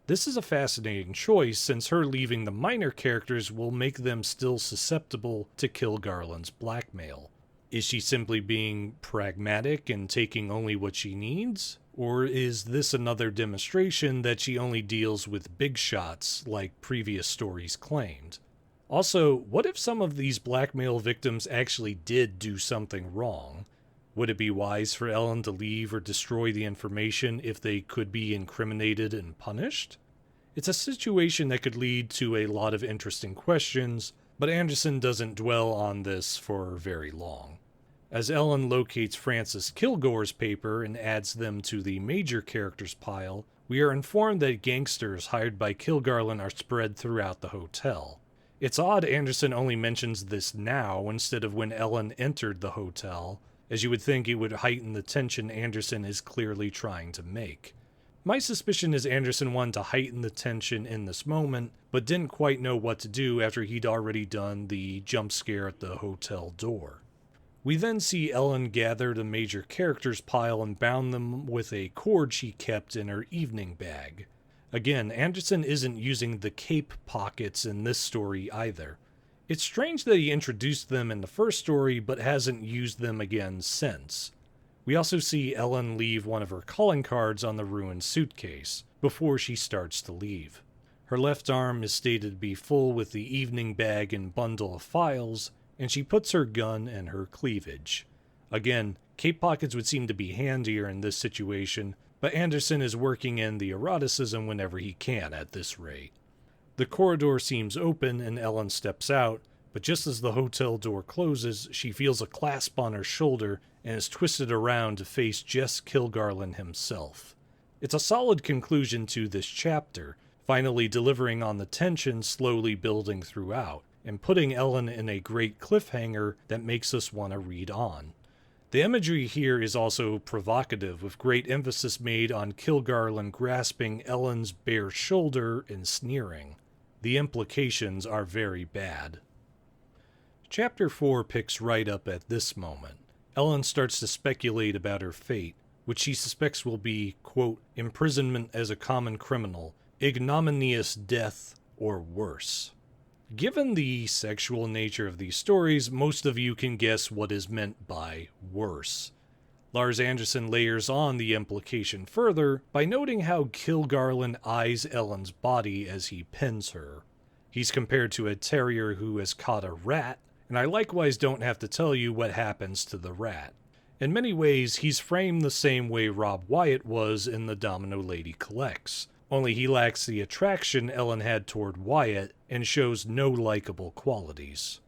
This is a fascinating choice, since her leaving the minor characters will make them still susceptible to Kilgarlin's blackmail. Is she simply being pragmatic and taking only what she needs? Or is this another demonstration that she only deals with big shots like previous stories claimed? Also, what if some of these blackmail victims actually did do something wrong? Would it be wise for Ellen to leave or destroy the information if they could be incriminated and punished? It's a situation that could lead to a lot of interesting questions, but Anderson doesn't dwell on this for very long. As Ellen locates Francis Kilgore's paper and adds them to the major characters pile, we are informed that gangsters hired by Kilgarlin are spread throughout the hotel. It's odd Anderson only mentions this now instead of when Ellen entered the hotel, as you would think it would heighten the tension Anderson is clearly trying to make. My suspicion is Anderson wanted to heighten the tension in this moment, but didn't quite know what to do after he'd already done the jump scare at the hotel door. We then see Ellen gather the major characters pile and bound them with a cord she kept in her evening bag. Again, Anderson isn't using the cape pockets in this story either. It's strange that he introduced them in the first story but hasn't used them again since. We also see Ellen leave one of her calling cards on the ruined suitcase, before she starts to leave. Her left arm is stated to be full with the evening bag and bundle of files, and she puts her gun and her cleavage. Again, cape pockets would seem to be handier in this situation, but Anderson is working in the eroticism whenever he can at this rate. The corridor seems open and Ellen steps out, but just as the hotel door closes, she feels a clasp on her shoulder and is twisted around to face Jess Kilgarlin himself. It's a solid conclusion to this chapter, finally delivering on the tension slowly building throughout, and putting Ellen in a great cliffhanger that makes us want to read on. The imagery here is also provocative, with great emphasis made on Kilgarlin grasping Ellen's bare shoulder and sneering. The implications are very bad. Chapter 4 picks right up at this moment. Ellen starts to speculate about her fate, which she suspects will be, quote, imprisonment as a common criminal, ignominious death, or worse. Given the sexual nature of these stories, most of you can guess what is meant by worse. Lars Anderson layers on the implication further by noting how Kilgarlin eyes Ellen's body as he pins her. He's compared to a terrier who has caught a rat, and I likewise don't have to tell you what happens to the rat. In many ways, he's framed the same way Rob Wyatt was in The Domino Lady Collects, only he lacks the attraction Ellen had toward Wyatt and shows no likable qualities.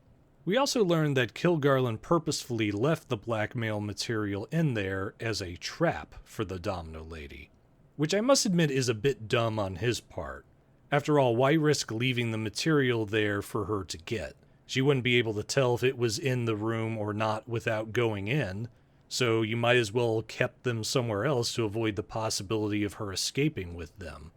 We also learned that Kilgarlin purposefully left the blackmail material in there as a trap for the Domino Lady, which I must admit is a bit dumb on his part. After all, why risk leaving the material there for her to get? She wouldn't be able to tell if it was in the room or not without going in, so you might as well kept them somewhere else to avoid the possibility of her escaping with them.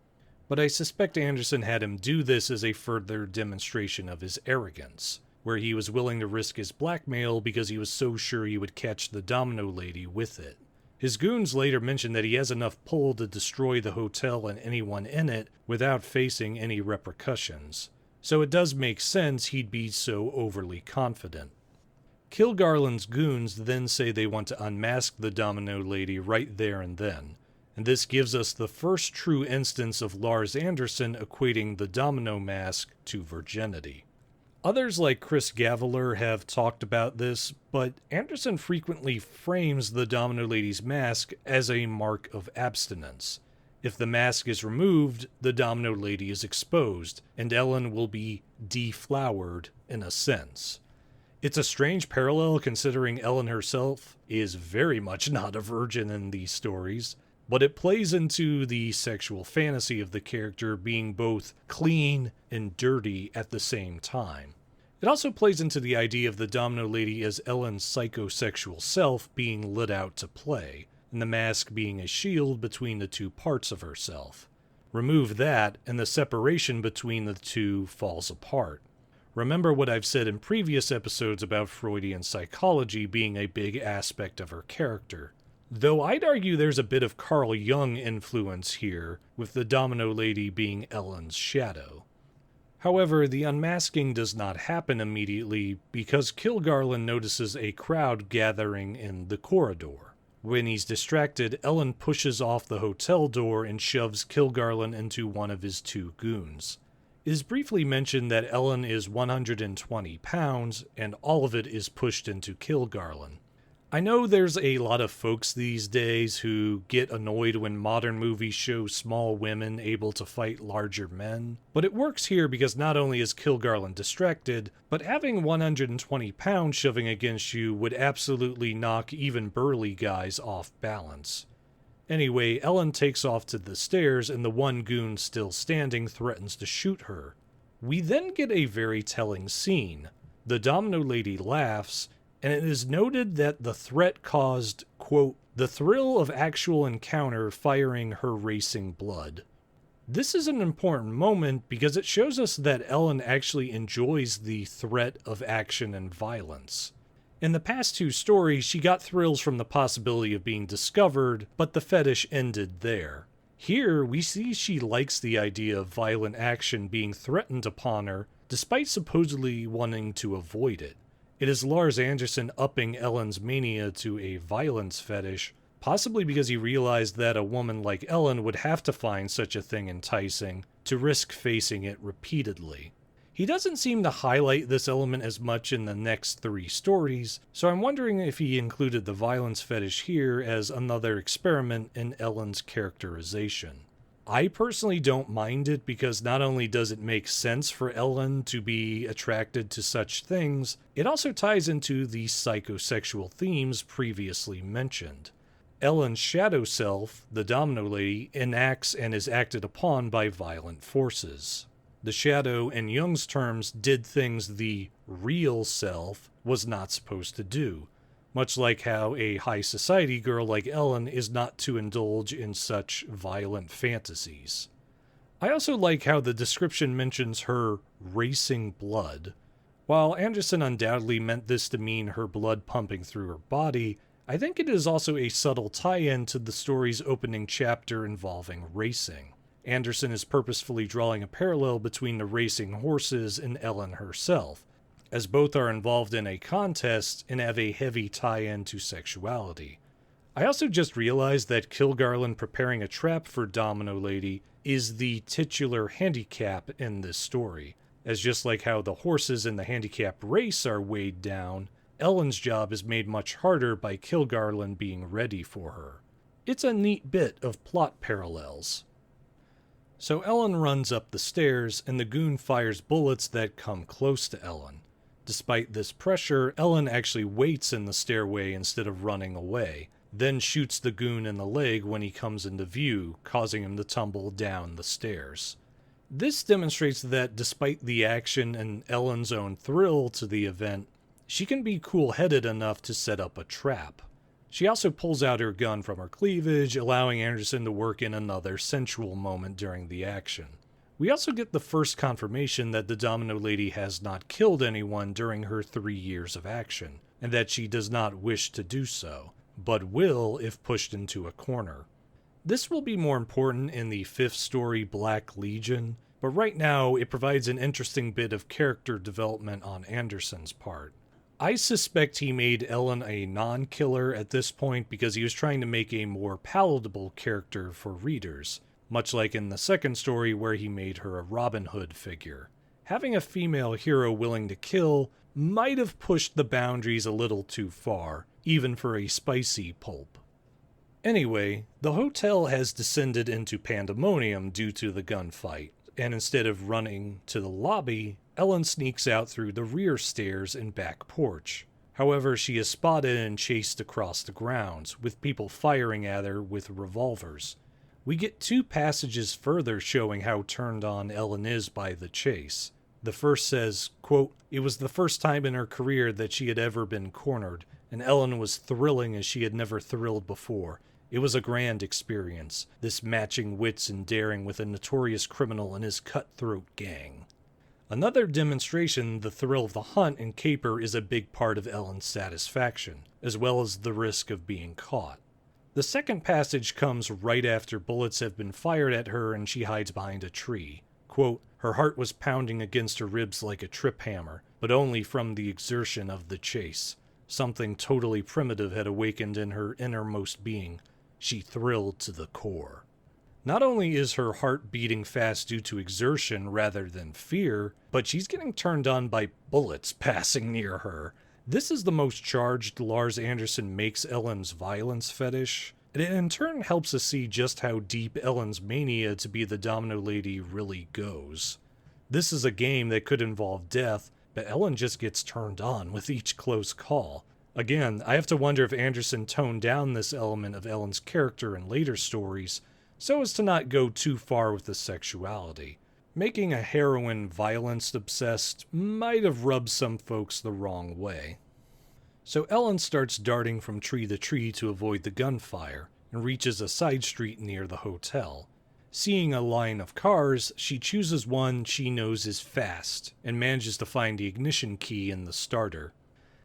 But I suspect Anderson had him do this as a further demonstration of his arrogance, where he was willing to risk his blackmail because he was so sure he would catch the Domino Lady with it. His goons later mentioned that he has enough pull to destroy the hotel and anyone in it without facing any repercussions, so it does make sense he'd be so overly confident. Kilgarlin's goons then say they want to unmask the Domino Lady right there and then, and this gives us the first true instance of Lars Anderson equating the domino mask to virginity. Others like Chris Gavler have talked about this, but Anderson frequently frames the Domino Lady's mask as a mark of abstinence. If the mask is removed, the Domino Lady is exposed, and Ellen will be deflowered in a sense. It's a strange parallel considering Ellen herself is very much not a virgin in these stories, but it plays into the sexual fantasy of the character being both clean and dirty at the same time. It also plays into the idea of the Domino Lady as Ellen's psychosexual self being lit out to play, and the mask being a shield between the two parts of herself. Remove that, and the separation between the two falls apart. Remember what I've said in previous episodes about Freudian psychology being a big aspect of her character. Though I'd argue there's a bit of Carl Jung influence here, with the Domino Lady being Ellen's shadow. However, the unmasking does not happen immediately because Kilgarlin notices a crowd gathering in the corridor. When he's distracted, Ellen pushes off the hotel door and shoves Kilgarlin into one of his two goons. It is briefly mentioned that Ellen is 120 pounds, and all of it is pushed into Kilgarlin. I know there's a lot of folks these days who get annoyed when modern movies show small women able to fight larger men, but it works here because not only is Kilgarlin distracted, but having 120 pounds shoving against you would absolutely knock even burly guys off balance. Anyway, Ellen takes off to the stairs and the one goon still standing threatens to shoot her. We then get a very telling scene. The Domino Lady laughs, and it is noted that the threat caused, quote, the thrill of actual encounter firing her racing blood. This is an important moment because it shows us that Ellen actually enjoys the threat of action and violence. In the past two stories, she got thrills from the possibility of being discovered, but the fetish ended there. Here, we see she likes the idea of violent action being threatened upon her, despite supposedly wanting to avoid it. It is Lars Anderson upping Ellen's mania to a violence fetish, possibly because he realized that a woman like Ellen would have to find such a thing enticing to risk facing it repeatedly. He doesn't seem to highlight this element as much in the next three stories, so I'm wondering if he included the violence fetish here as another experiment in Ellen's characterization. I personally don't mind it because not only does it make sense for Ellen to be attracted to such things, it also ties into the psychosexual themes previously mentioned. Ellen's shadow self, the Domino Lady, enacts and is acted upon by violent forces. The shadow, in Jung's terms, did things the real self was not supposed to do, much like how a high society girl like Ellen is not to indulge in such violent fantasies. I also like how the description mentions her racing blood. While Anderson undoubtedly meant this to mean her blood pumping through her body, I think it is also a subtle tie-in to the story's opening chapter involving racing. Anderson is purposefully drawing a parallel between the racing horses and Ellen herself, as both are involved in a contest and have a heavy tie-in to sexuality. I also just realized that Kilgarlin preparing a trap for Domino Lady is the titular handicap in this story, as just like how the horses in the handicap race are weighed down, Ellen's job is made much harder by Kilgarlin being ready for her. It's a neat bit of plot parallels. So Ellen runs up the stairs, and the goon fires bullets that come close to Ellen. Despite this pressure, Ellen actually waits in the stairway instead of running away, then shoots the goon in the leg when he comes into view, causing him to tumble down the stairs. This demonstrates that despite the action and Ellen's own thrill to the event, she can be cool-headed enough to set up a trap. She also pulls out her gun from her cleavage, allowing Anderson to work in another sensual moment during the action. We also get the first confirmation that the Domino Lady has not killed anyone during her 3 years of action, and that she does not wish to do so, but will if pushed into a corner. This will be more important in the 5th story Black Legion, but right now it provides an interesting bit of character development on Anderson's part. I suspect he made Ellen a non-killer at this point because he was trying to make a more palatable character for readers, much like in the 2nd story where he made her a Robin Hood figure. Having a female hero willing to kill might have pushed the boundaries a little too far, even for a spicy pulp. Anyway, the hotel has descended into pandemonium due to the gunfight, and instead of running to the lobby, Ellen sneaks out through the rear stairs and back porch. However, she is spotted and chased across the grounds, with people firing at her with revolvers. We get 2 passages further showing how turned on Ellen is by the chase. The first says, quote, "It was the first time in her career that she had ever been cornered, and Ellen was thrilling as she had never thrilled before. It was a grand experience, this matching wits and daring with a notorious criminal and his cutthroat gang." Another demonstration the thrill of the hunt and caper is a big part of Ellen's satisfaction, as well as the risk of being caught. The second passage comes right after bullets have been fired at her and she hides behind a tree. Quote, "Her heart was pounding against her ribs like a trip hammer, but only from the exertion of the chase. Something totally primitive had awakened in her innermost being. She thrilled to the core." Not only is her heart beating fast due to exertion rather than fear, but she's getting turned on by bullets passing near her. This is the most charged Lars Anderson makes Ellen's violence fetish, and it in turn helps us see just how deep Ellen's mania to be the Domino Lady really goes. This is a game that could involve death, but Ellen just gets turned on with each close call. Again, I have to wonder if Anderson toned down this element of Ellen's character in later stories, so as to not go too far with the sexuality. Making a heroine violence-obsessed might have rubbed some folks the wrong way. So Ellen starts darting from tree to tree to avoid the gunfire, and reaches a side street near the hotel. Seeing a line of cars, she chooses one she knows is fast, and manages to find the ignition key in the starter.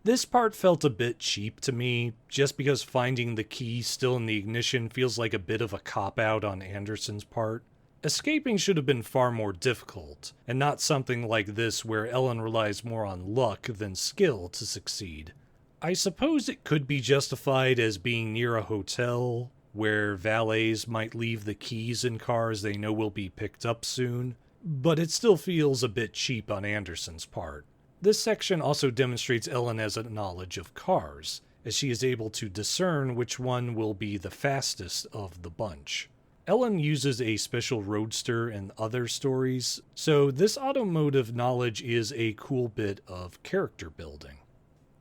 This part felt a bit cheap to me, just because finding the key still in the ignition feels like a bit of a cop-out on Anderson's part. Escaping should have been far more difficult, and not something like this where Ellen relies more on luck than skill to succeed. I suppose it could be justified as being near a hotel, where valets might leave the keys in cars they know will be picked up soon, but it still feels a bit cheap on Anderson's part. This section also demonstrates Ellen has a knowledge of cars, as she is able to discern which one will be the fastest of the bunch. Ellen uses a special roadster in other stories, so this automotive knowledge is a cool bit of character building.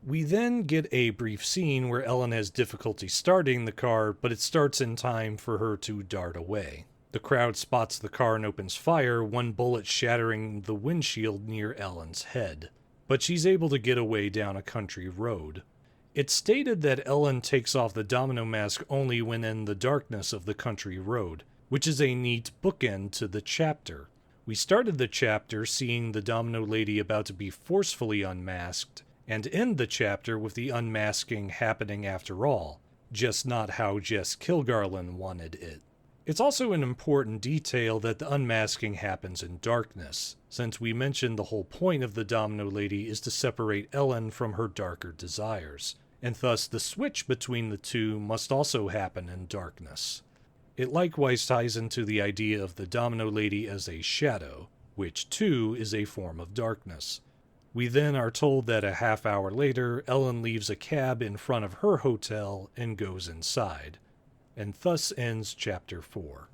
We then get a brief scene where Ellen has difficulty starting the car, but it starts in time for her to dart away. The crowd spots the car and opens fire, one bullet shattering the windshield near Ellen's head. But she's able to get away down a country road. It's stated that Ellen takes off the domino mask only when in the darkness of the country road, which is a neat bookend to the chapter. We started the chapter seeing the Domino Lady about to be forcefully unmasked, and end the chapter with the unmasking happening after all, just not how Jess Kilgarlin wanted it. It's also an important detail that the unmasking happens in darkness, since we mentioned the whole point of the Domino Lady is to separate Ellen from her darker desires, and thus the switch between the two must also happen in darkness. It likewise ties into the idea of the Domino Lady as a shadow, which too is a form of darkness. We then are told that a half hour later, Ellen leaves a cab in front of her hotel and goes inside. And thus ends Chapter 4.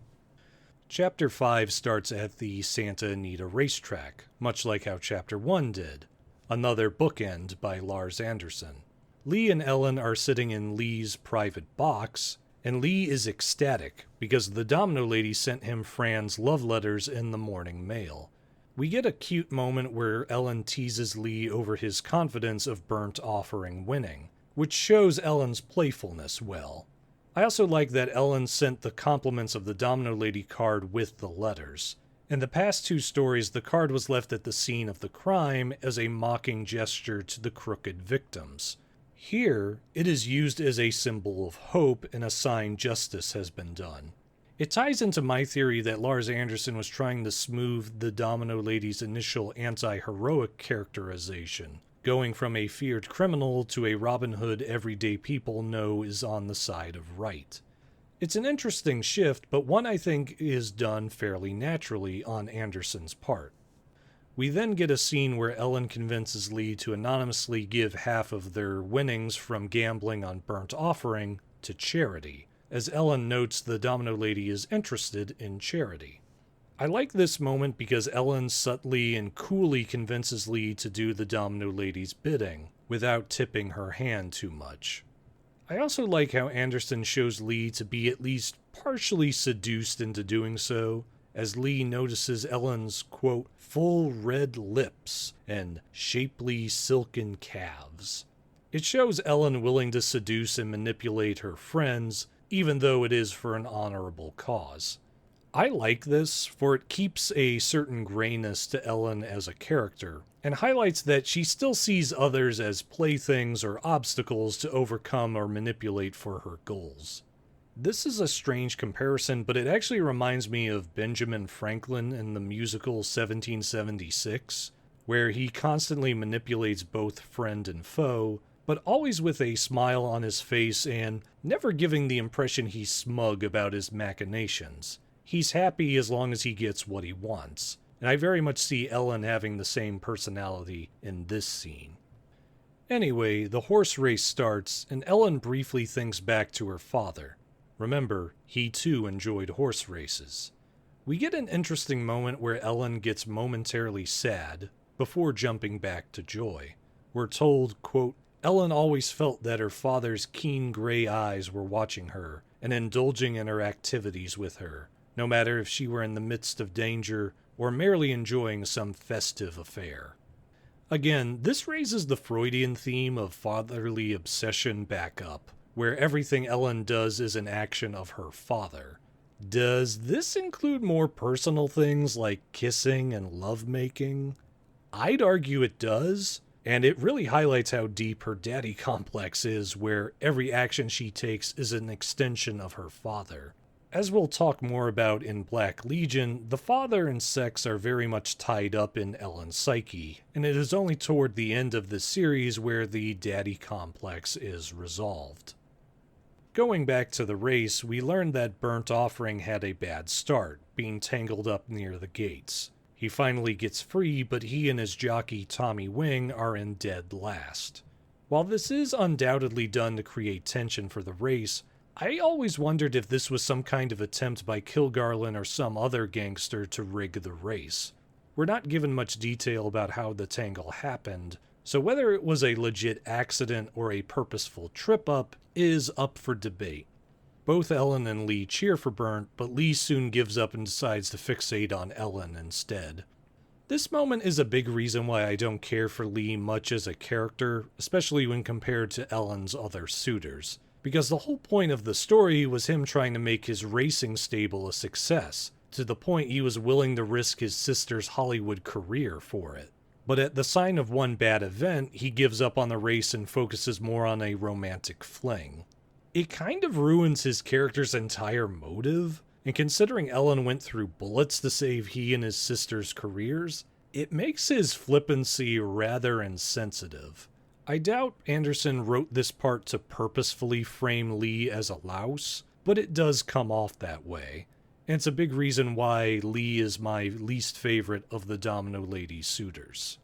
Chapter 5 starts at the Santa Anita racetrack, much like how Chapter 1 did. Another bookend by Lars Anderson. Lee and Ellen are sitting in Lee's private box, and Lee is ecstatic because the Domino Lady sent him Fran's love letters in the morning mail. We get a cute moment where Ellen teases Lee over his confidence of Burnt Offering winning, which shows Ellen's playfulness well. I also like that Ellen sent the compliments of the Domino Lady card with the letters. In the past two stories, the card was left at the scene of the crime as a mocking gesture to the crooked victims. Here, it is used as a symbol of hope and a sign justice has been done. It ties into my theory that Lars Anderson was trying to smooth the Domino Lady's initial anti-heroic characterization, going from a feared criminal to a Robin Hood everyday people know is on the side of right. It's an interesting shift, but one I think is done fairly naturally on Anderson's part. We then get a scene where Ellen convinces Lee to anonymously give half of their winnings from gambling on Burnt Offering to charity, as Ellen notes the Domino Lady is interested in charity. I like this moment because Ellen subtly and coolly convinces Lee to do the Domino Lady's bidding, without tipping her hand too much. I also like how Anderson shows Lee to be at least partially seduced into doing so, as Lee notices Ellen's, quote, full red lips and shapely silken calves. It shows Ellen willing to seduce and manipulate her friends, even though it is for an honorable cause. I like this, for it keeps a certain grayness to Ellen as a character, and highlights that she still sees others as playthings or obstacles to overcome or manipulate for her goals. This is a strange comparison, but it actually reminds me of Benjamin Franklin in the musical 1776, where he constantly manipulates both friend and foe, but always with a smile on his face and never giving the impression he's smug about his machinations. He's happy as long as he gets what he wants, and I very much see Ellen having the same personality in this scene. Anyway, the horse race starts, and Ellen briefly thinks back to her father. Remember, he too enjoyed horse races. We get an interesting moment where Ellen gets momentarily sad, before jumping back to joy. We're told, quote, Ellen always felt that her father's keen gray eyes were watching her and indulging in her activities with her, no matter if she were in the midst of danger or merely enjoying some festive affair. Again, this raises the Freudian theme of fatherly obsession back up, where everything Ellen does is an action of her father. Does this include more personal things like kissing and lovemaking? I'd argue it does, and it really highlights how deep her daddy complex is, where every action she takes is an extension of her father. As we'll talk more about in Black Legion, the father and sex are very much tied up in Ellen's psyche, and it is only toward the end of the series where the daddy complex is resolved. Going back to the race, we learned that Burnt Offering had a bad start, being tangled up near the gates. He finally gets free, but he and his jockey Tommy Wing are in dead last. While this is undoubtedly done to create tension for the race, I always wondered if this was some kind of attempt by Kilgarlin or some other gangster to rig the race. We're not given much detail about how the tangle happened, so whether it was a legit accident or a purposeful trip-up is up for debate. Both Ellen and Lee cheer for Burnt, but Lee soon gives up and decides to fixate on Ellen instead. This moment is a big reason why I don't care for Lee much as a character, especially when compared to Ellen's other suitors, because the whole point of the story was him trying to make his racing stable a success, to the point he was willing to risk his sister's Hollywood career for it. But at the sign of one bad event, he gives up on the race and focuses more on a romantic fling. It kind of ruins his character's entire motive, and considering Ellen went through bullets to save he and his sister's careers, it makes his flippancy rather insensitive. I doubt Anderson wrote this part to purposefully frame Lee as a louse, but it does come off that way. And it's a big reason why Lee is my least favorite of the Domino Lady suitors.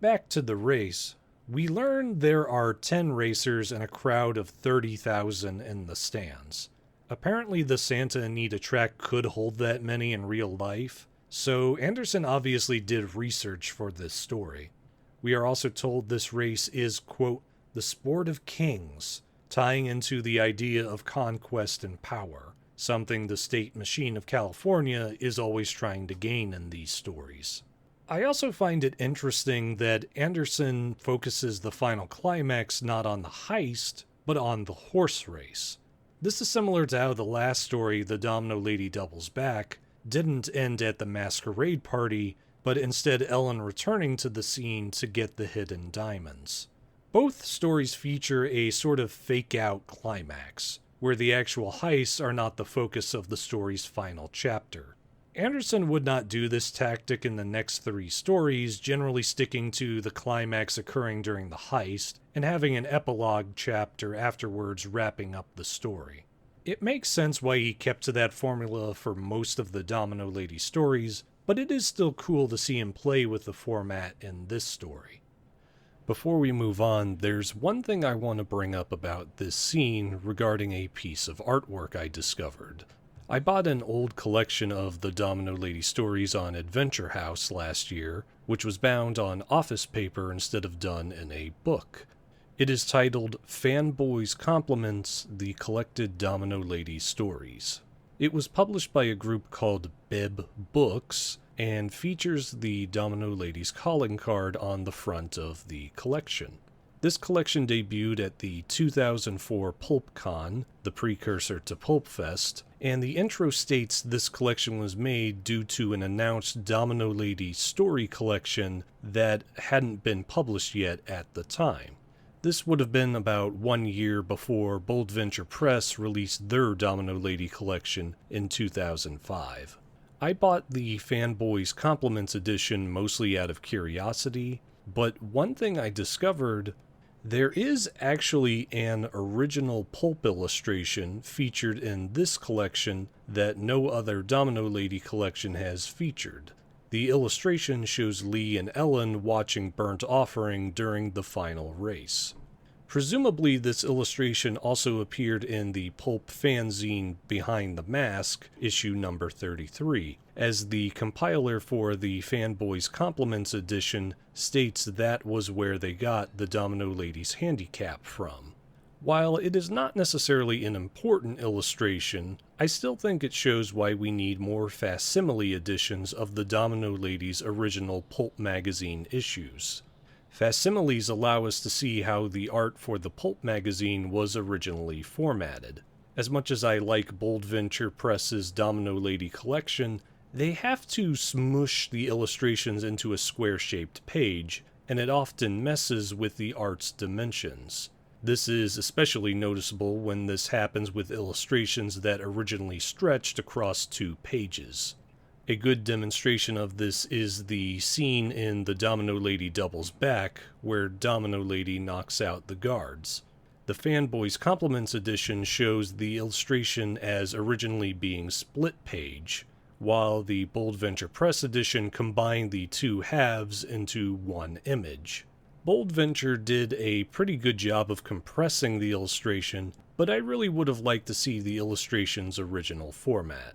Back to the race. We learn there are 10 racers and a crowd of 30,000 in the stands. Apparently the Santa Anita track could hold that many in real life, so Anderson obviously did research for this story. We are also told this race is, quote, the sport of kings, tying into the idea of conquest and power, something the state machine of California is always trying to gain in these stories. I also find it interesting that Anderson focuses the final climax not on the heist, but on the horse race. This is similar to how the last story, The Domino Lady Doubles Back, didn't end at the masquerade party, but instead Ellen returning to the scene to get the hidden diamonds. Both stories feature a sort of fake-out climax, where the actual heists are not the focus of the story's final chapter. Anderson would not do this tactic in the next 3 stories, generally sticking to the climax occurring during the heist, and having an epilogue chapter afterwards wrapping up the story. It makes sense why he kept to that formula for most of the Domino Lady stories, but it is still cool to see him play with the format in this story. Before we move on, there's one thing I want to bring up about this scene regarding a piece of artwork I discovered. I bought an old collection of the Domino Lady stories on Adventure House last year, which was bound on office paper instead of done in a book. It is titled Fanboys Compliments: The Collected Domino Lady Stories. It was published by a group called Bib Books, and features the Domino Lady's calling card on the front of the collection. This collection debuted at the 2004 PulpCon, the precursor to PulpFest, and the intro states this collection was made due to an announced Domino Lady story collection that hadn't been published yet at the time. This would have been about 1 year before Bold Venture Press released their Domino Lady collection in 2005. I bought the Fanboys Compliments edition mostly out of curiosity, but one thing I discovered, there is actually an original pulp illustration featured in this collection that no other Domino Lady collection has featured. The illustration shows Lee and Ellen watching Burnt Offering during the final race. Presumably this illustration also appeared in the pulp fanzine Behind the Mask, issue number 33, as the compiler for the Fanboys Compliments edition states that was where they got the Domino Lady's handicap from. While it is not necessarily an important illustration, I still think it shows why we need more facsimile editions of the Domino Lady's original pulp magazine issues. Facsimiles allow us to see how the art for the pulp magazine was originally formatted. As much as I like Bold Venture Press's Domino Lady collection, they have to smush the illustrations into a square-shaped page, and it often messes with the art's dimensions. This is especially noticeable when this happens with illustrations that originally stretched across 2 pages. A good demonstration of this is the scene in The Domino Lady Doubles Back, where Domino Lady knocks out the guards. The Fanboys Compliments edition shows the illustration as originally being split page, while the Bold Venture Press edition combined the 2 halves into one image. Bold Venture did a pretty good job of compressing the illustration, but I really would have liked to see the illustration's original format.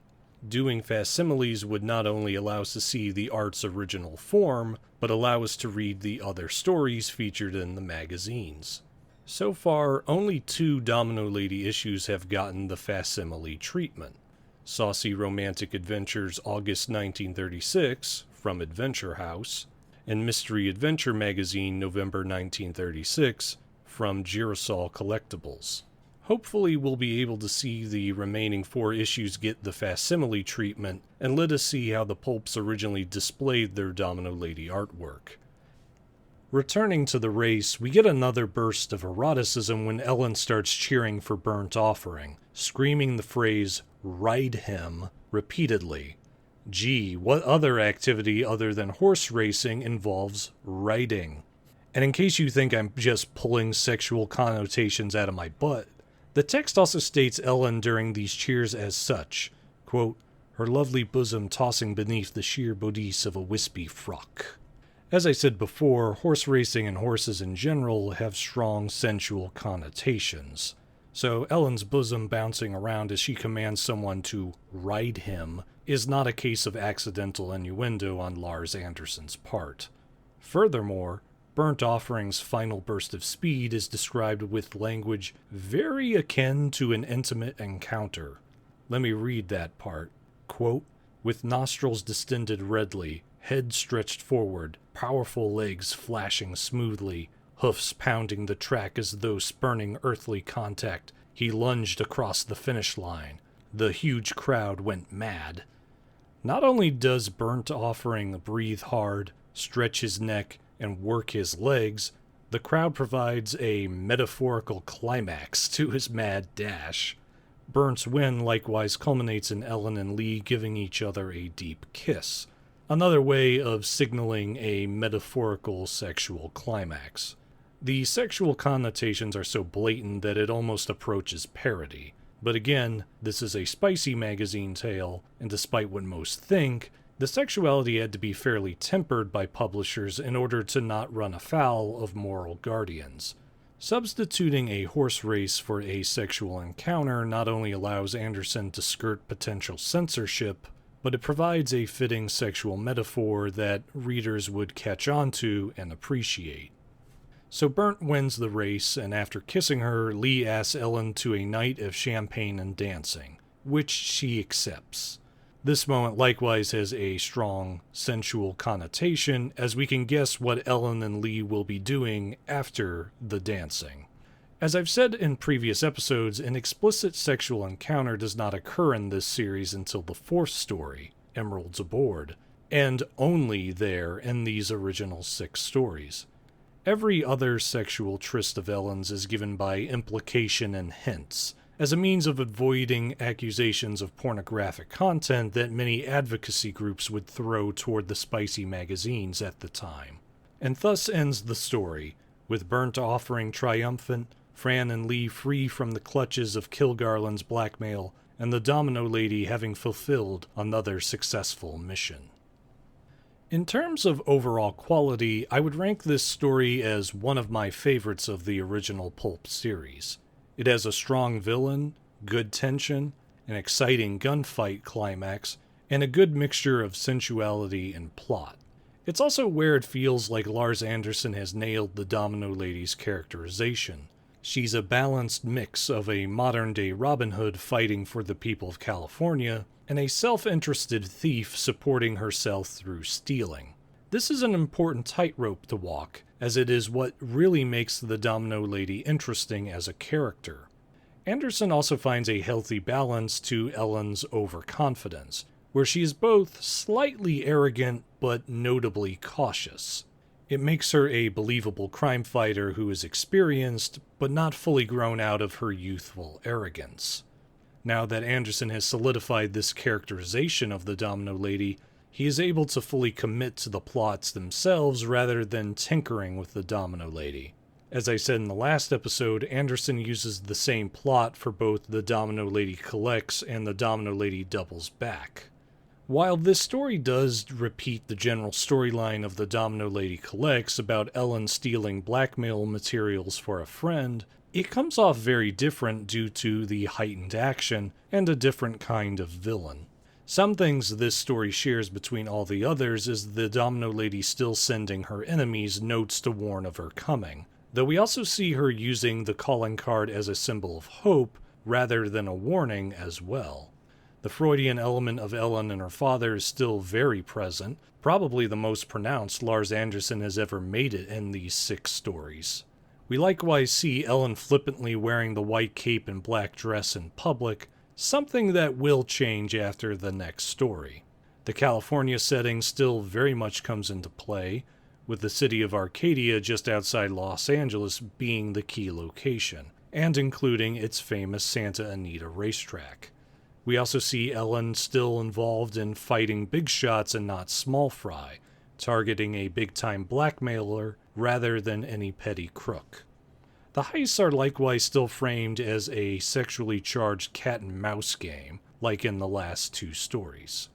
Doing facsimiles would not only allow us to see the art's original form, but allow us to read the other stories featured in the magazines. So far, only 2 Domino Lady issues have gotten the facsimile treatment. Saucy Romantic Adventures August 1936 from Adventure House, and Mystery Adventure Magazine November 1936 from Girasol Collectibles. Hopefully we'll be able to see the remaining 4 issues get the facsimile treatment, and let us see how the pulps originally displayed their Domino Lady artwork. Returning to the race, we get another burst of eroticism when Ellen starts cheering for Burnt Offering, screaming the phrase, "Ride him," repeatedly. Gee, what other activity other than horse racing involves riding? And in case you think I'm just pulling sexual connotations out of my butt, the text also states Ellen during these cheers as such, quote, "her lovely bosom tossing beneath the sheer bodice of a wispy frock." As I said before, horse racing and horses in general have strong sensual connotations. So Ellen's bosom bouncing around as she commands someone to ride him is not a case of accidental innuendo on Lars Anderson's part. Furthermore, Burnt Offering's final burst of speed is described with language very akin to an intimate encounter. Let me read that part. Quote, "with nostrils distended redly, head stretched forward, powerful legs flashing smoothly, hoofs pounding the track as though spurning earthly contact, he lunged across the finish line. The huge crowd went mad." Not only does Burnt Offering breathe hard, stretch his neck, and work his legs, the crowd provides a metaphorical climax to his mad dash. Burnt's win likewise culminates in Ellen and Lee giving each other a deep kiss, another way of signaling a metaphorical sexual climax. The sexual connotations are so blatant that it almost approaches parody. But again, this is a spicy magazine tale, and despite what most think, the sexuality had to be fairly tempered by publishers in order to not run afoul of moral guardians. Substituting a horse race for a sexual encounter not only allows Anderson to skirt potential censorship, but it provides a fitting sexual metaphor that readers would catch on to and appreciate. So Burnt wins the race, and after kissing her, Lee asks Ellen to a night of champagne and dancing, which she accepts. This moment likewise has a strong sensual connotation, as we can guess what Ellen and Lee will be doing after the dancing. As I've said in previous episodes, an explicit sexual encounter does not occur in this series until the 4th story, Emeralds Aboard, and only there in these original 6 stories. Every other sexual tryst of Ellen's is given by implication and hints, as a means of avoiding accusations of pornographic content that many advocacy groups would throw toward the spicy magazines at the time. And thus ends the story, with Burnt Offering triumphant, Fran and Lee free from the clutches of Kilgarlin's blackmail, and the Domino Lady having fulfilled another successful mission. In terms of overall quality, I would rank this story as one of my favorites of the original pulp series. It has a strong villain, good tension, an exciting gunfight climax, and a good mixture of sensuality and plot. It's also where it feels like Lars Anderson has nailed the Domino Lady's characterization. She's a balanced mix of a modern-day Robin Hood fighting for the people of California, and a self-interested thief supporting herself through stealing. This is an important tightrope to walk, as it is what really makes the Domino Lady interesting as a character. Anderson also finds a healthy balance to Ellen's overconfidence, where she is both slightly arrogant but notably cautious. It makes her a believable crime fighter who is experienced, but not fully grown out of her youthful arrogance. Now that Anderson has solidified this characterization of the Domino Lady, he is able to fully commit to the plots themselves rather than tinkering with the Domino Lady. As I said in the last episode, Anderson uses the same plot for both the Domino Lady Collects and the Domino Lady Doubles Back. While this story does repeat the general storyline of the Domino Lady Collects about Ellen stealing blackmail materials for a friend, It comes off very different due to the heightened action and a different kind of villain. Some things this story shares between all the others is the Domino Lady still sending her enemies notes to warn of her coming, though we also see her using the calling card as a symbol of hope rather than a warning as well. The Freudian element of Ellen and her father is still very present, probably the most pronounced Lars Anderson has ever made it in these 6 stories. We likewise see Ellen flippantly wearing the white cape and black dress in public, something that will change after the next story. The California setting still very much comes into play, with the city of Arcadia just outside Los Angeles being the key location, and including its famous Santa Anita racetrack. We also see Ellen still involved in fighting big shots and not small fry, targeting a big-time blackmailer rather than any petty crook. The heists are likewise still framed as a sexually charged cat-and-mouse game, like in the last 2 stories.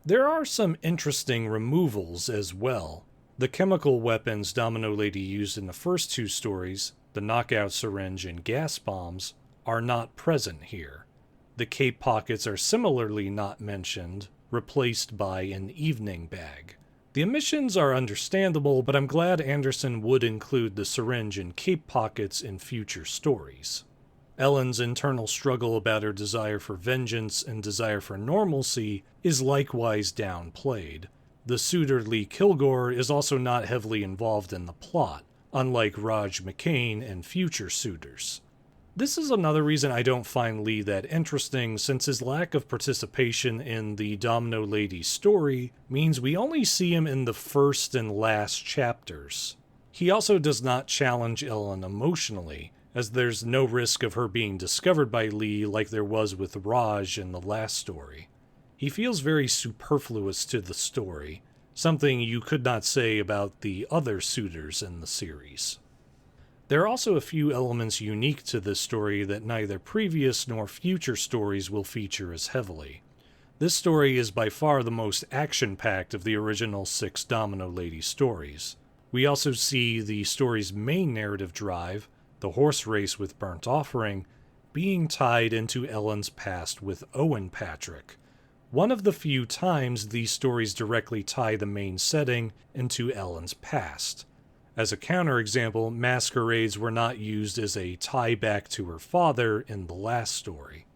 There are some interesting removals as well. The chemical weapons Domino Lady used in the first 2 stories, the knockout syringe and gas bombs, are not present here. The cape pockets are similarly not mentioned, replaced by an evening bag. The omissions are understandable, but I'm glad Anderson would include the syringe and cape pockets in future stories. Ellen's internal struggle about her desire for vengeance and desire for normalcy is likewise downplayed. The suitor Lee Kilgore is also not heavily involved in the plot, unlike Raj McCain and future Suitors. This is another reason I don't find Lee that interesting, since his lack of participation in the Domino Lady story means we only see him in the first and last chapters. He also does not challenge Ellen emotionally, as there's no risk of her being discovered by Lee like there was with Raj in the last story. He feels very superfluous to the story, something you could not say about the other Suitors in the series. There are also a few elements unique to this story that neither previous nor future stories will feature as heavily. This story is by far the most action-packed of the original 6 Domino Lady stories. We also see the story's main narrative drive, the horse race with Burnt Offering, being tied into Ellen's past with Owen Patrick. One of the few times these stories directly tie the main setting into Ellen's past. As a counterexample, masquerades were not used as a tie back to her father in the last story.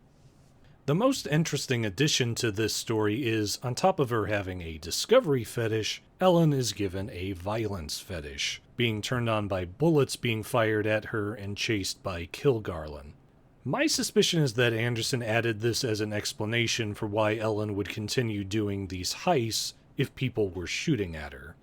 The most interesting addition to this story is, on top of her having a discovery fetish, Ellen is given a violence fetish, being turned on by bullets being fired at her and chased by Kilgarlin. My suspicion is that Anderson added this as an explanation for why Ellen would continue doing these heists if people were shooting at her.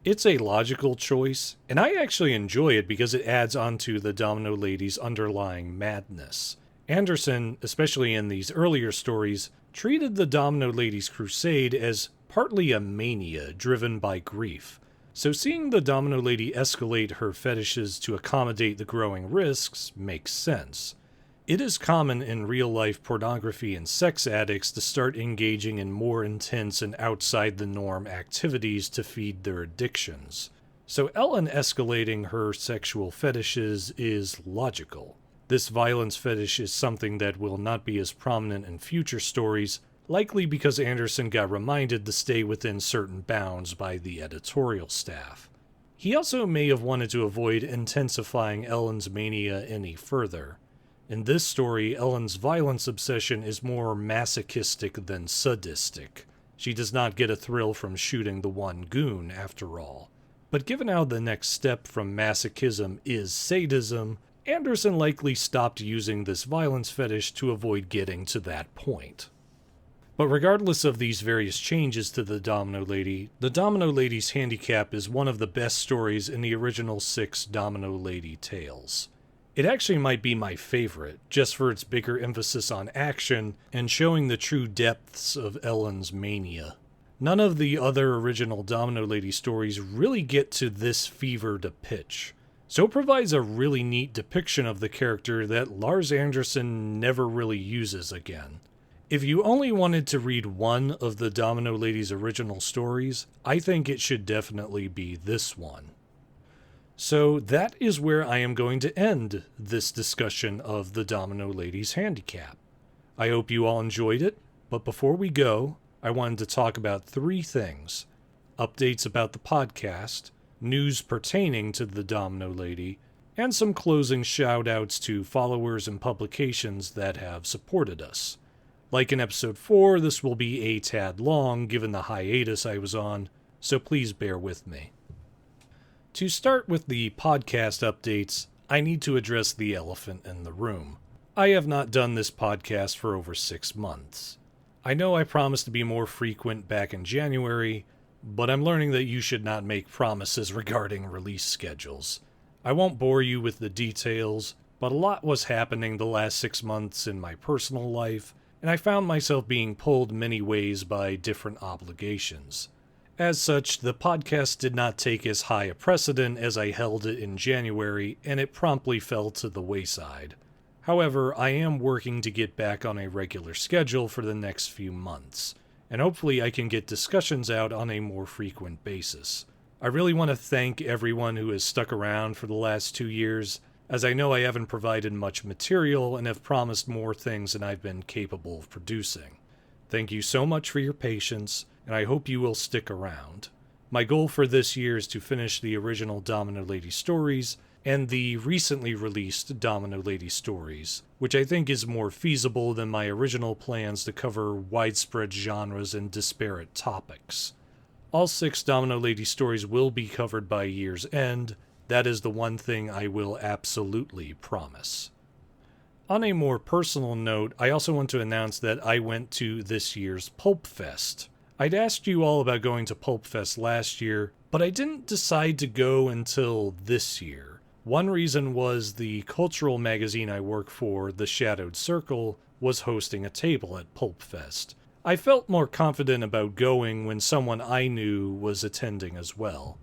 It's a logical choice, and I actually enjoy it because it adds onto the Domino Lady's underlying madness. Anderson, especially in these earlier stories, treated the Domino Lady's crusade as partly a mania driven by grief. So seeing the Domino Lady escalate her fetishes to accommodate the growing risks makes sense. It is common in real-life pornography and sex addicts to start engaging in more intense and outside-the-norm activities to feed their addictions. So Ellen escalating her sexual fetishes is logical. This violence fetish is something that will not be as prominent in future stories, likely because Anderson got reminded to stay within certain bounds by the editorial staff. He also may have wanted to avoid intensifying Ellen's mania any further. In this story, Ellen's violence obsession is more masochistic than sadistic. She does not get a thrill from shooting the one goon, after all. But given how the next step from masochism is sadism, Anderson likely stopped using this violence fetish to avoid getting to that point. But regardless of these various changes to the Domino Lady's Handicap is one of the best stories in the original 6 Domino Lady tales. It actually might be my favorite, just for its bigger emphasis on action and showing the true depths of Ellen's mania. None of the other original Domino Lady stories really get to this fevered pitch, so it provides a really neat depiction of the character that Lars Anderson never really uses again. If you only wanted to read one of the Domino Lady's original stories, I think it should definitely be this one. So that is where I am going to end this discussion of the Domino Lady's Handicap. I hope you all enjoyed it, but before we go, I wanted to talk about 3 things: updates about the podcast, news pertaining to the Domino Lady, and some closing shout-outs to followers and publications that have supported us. Like in episode 4, this will be a tad long given the hiatus I was on, so please bear with me. To start with the podcast updates, I need to address the elephant in the room. I have not done this podcast for over 6 months. I know I promised to be more frequent back in January, but I'm learning that you should not make promises regarding release schedules. I won't bore you with the details, but a lot was happening the last 6 months in my personal life, and I found myself being pulled many ways by different obligations. As such, the podcast did not take as high a precedent as I held it in January, and it promptly fell to the wayside. However, I am working to get back on a regular schedule for the next few months, and hopefully I can get discussions out on a more frequent basis. I really want to thank everyone who has stuck around for the last 2 years, as I know I haven't provided much material and have promised more things than I've been capable of producing. Thank you so much for your patience, and I hope you will stick around. My goal for this year is to finish the original Domino Lady stories and the recently released Domino Lady stories, which I think is more feasible than my original plans to cover widespread genres and disparate topics. All 6 Domino Lady stories will be covered by year's end. That is the one thing I will absolutely promise. On a more personal note, I also want to announce that I went to this year's Pulp Fest. I'd asked you all about going to Pulp Fest last year, but I didn't decide to go until this year. One reason was the cultural magazine I work for, The Shadowed Circle, was hosting a table at Pulp Fest. I felt more confident about going when someone I knew was attending as well.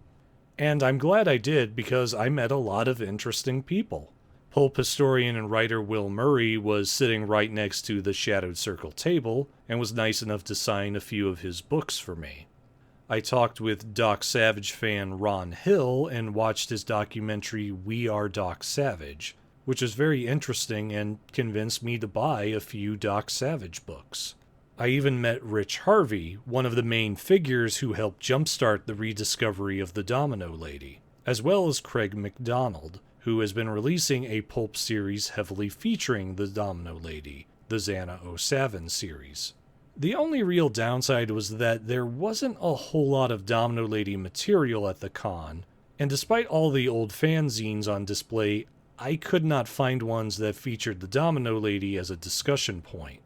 And I'm glad I did because I met a lot of interesting people. Pulp historian and writer Will Murray was sitting right next to the Shadowed Circle table and was nice enough to sign a few of his books for me. I talked with Doc Savage fan Ron Hill and watched his documentary We Are Doc Savage, which was very interesting and convinced me to buy a few Doc Savage books. I even met Rich Harvey, one of the main figures who helped jumpstart the rediscovery of the Domino Lady, as well as Craig McDonald, who has been releasing a pulp series heavily featuring the Domino Lady, the Xana O'Savin series. The only real downside was that there wasn't a whole lot of Domino Lady material at the con, and despite all the old fanzines on display, I could not find ones that featured the Domino Lady as a discussion point.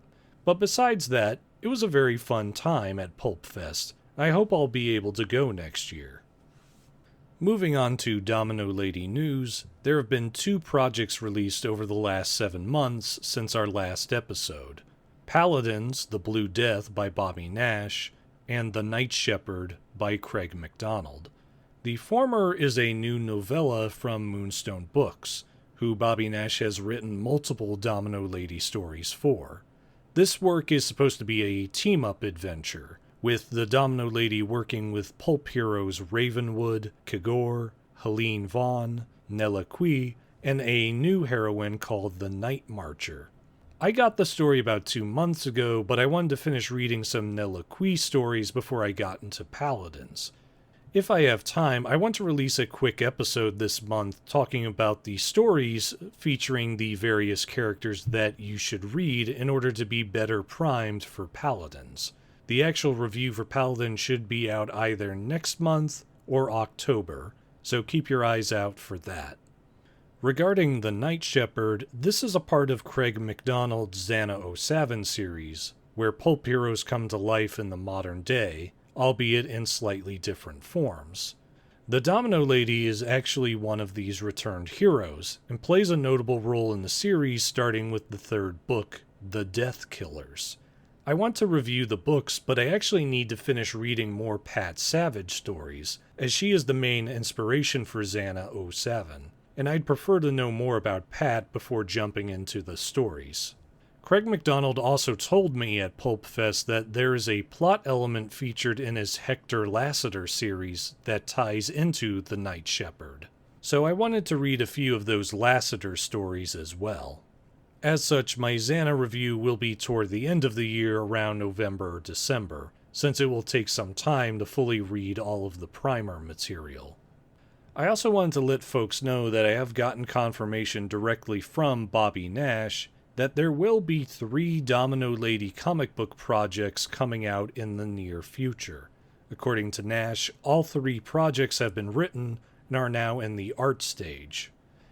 But besides that, it was a very fun time at Pulp Fest. I hope I'll be able to go next year. Moving on to Domino Lady news, there have been 2 projects released over the last 7 months since our last episode. Paladins, The Blue Death by Bobby Nash, and The Night Shepherd by Craig McDonald. The former is a new novella from Moonstone Books, who Bobby Nash has written multiple Domino Lady stories for. This work is supposed to be a team-up adventure, with the Domino Lady working with pulp heroes Ravenwood, Kagor, Helene Vaughn, Nella Quee, and a new heroine called the Night Marcher. I got the story about 2 months ago, but I wanted to finish reading some Nella Quee stories before I got into Paladins. If I have time, I want to release a quick episode this month talking about the stories featuring the various characters that you should read in order to be better primed for Paladins. The actual review for Paladins should be out either next month or October, so keep your eyes out for that. Regarding The Night Shepherd, this is a part of Craig McDonald's Xana O'Savin series, where pulp heroes come to life in the modern day, albeit in slightly different forms. The Domino Lady is actually one of these returned heroes, and plays a notable role in the series starting with the 3rd book, The Death Killers. I want to review the books, but I actually need to finish reading more Pat Savage stories, as she is the main inspiration for Xana O'Savin, and I'd prefer to know more about Pat before jumping into the stories. Craig McDonald also told me at Pulp Fest that there is a plot element featured in his Hector Lassiter series that ties into The Night Shepherd. so I wanted to read a few of those Lassiter stories as well. As such, my Xana review will be toward the end of the year around November or December, since it will take some time to fully read all of the primer material. I also wanted to let folks know that I have gotten confirmation directly from Bobby Nash that there will be 3 Domino Lady comic book projects coming out in the near future. According to Nash, all 3 projects have been written and are now in the art stage.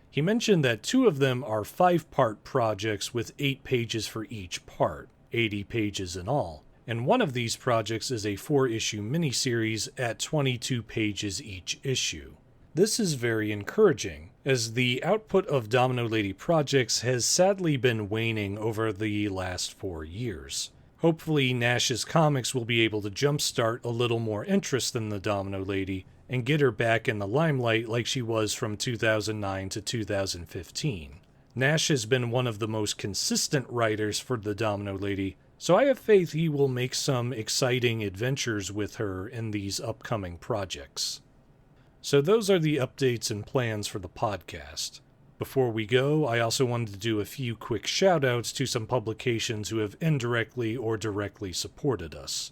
He mentioned that 2 of them are 5-part projects with 8 pages for each part, 80 pages in all, and one of these projects is a 4-issue miniseries at 22 pages each issue. This is very encouraging, as the output of Domino Lady projects has sadly been waning over the last 4 years. Hopefully, Nash's comics will be able to jumpstart a little more interest in the Domino Lady and get her back in the limelight like she was from 2009 to 2015. Nash has been one of the most consistent writers for the Domino Lady, so I have faith he will make some exciting adventures with her in these upcoming projects. So those are the updates and plans for the podcast. Before we go, I also wanted to do a few quick shoutouts to some publications who have indirectly or directly supported us.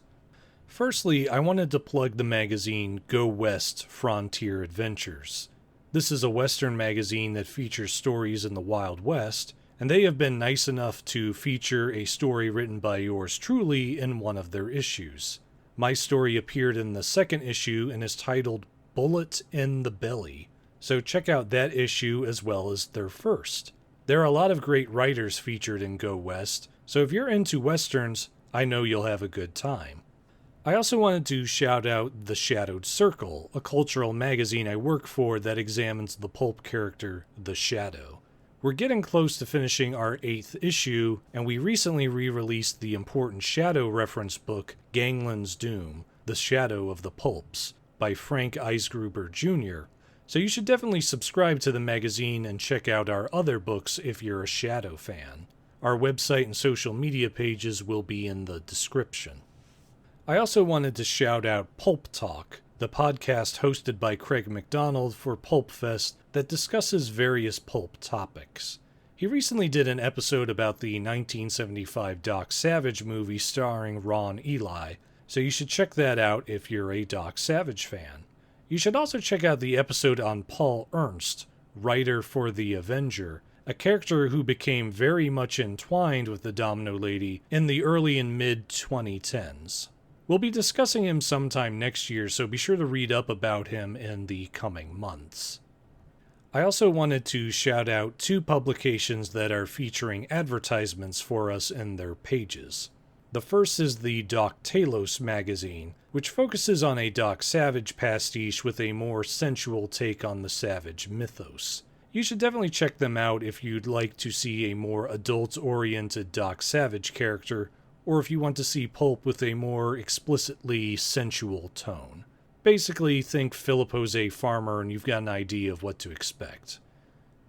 Firstly, I wanted to plug the magazine Go West Frontier Adventures. This is a Western magazine that features stories in the Wild West, and they have been nice enough to feature a story written by yours truly in one of their issues. My story appeared in the 2nd issue and is titled Bullet in the Belly, so check out that issue as well as their first. There are a lot of great writers featured in Go West, so if you're into Westerns, I know you'll have a good time. I also wanted to shout out The Shadowed Circle, a cultural magazine I work for that examines the pulp character, The Shadow. We're getting close to finishing our 8th issue, and we recently re-released the important Shadow reference book, Ganglin's Doom, The Shadow of the Pulps, by Frank Eisgruber Jr., so you should definitely subscribe to the magazine and check out our other books if you're a Shadow fan. Our website and social media pages will be in the description. I also wanted to shout out Pulp Talk, the podcast hosted by Craig McDonald for Pulp Fest that discusses various pulp topics. He recently did an episode about the 1975 Doc Savage movie starring Ron Ely, so you should check that out if you're a Doc Savage fan. You should also check out the episode on Paul Ernst, writer for The Avenger, a character who became very much entwined with the Domino Lady in the early and mid-2010s. We'll be discussing him sometime next year, so be sure to read up about him in the coming months. I also wanted to shout out 2 publications that are featuring advertisements for us in their pages. The first is the Doc Talos magazine, which focuses on a Doc Savage pastiche with a more sensual take on the Savage mythos. You should definitely check them out if you'd like to see a more adult-oriented Doc Savage character, or if you want to see pulp with a more explicitly sensual tone. Basically, think Philip Jose Farmer and you've got an idea of what to expect.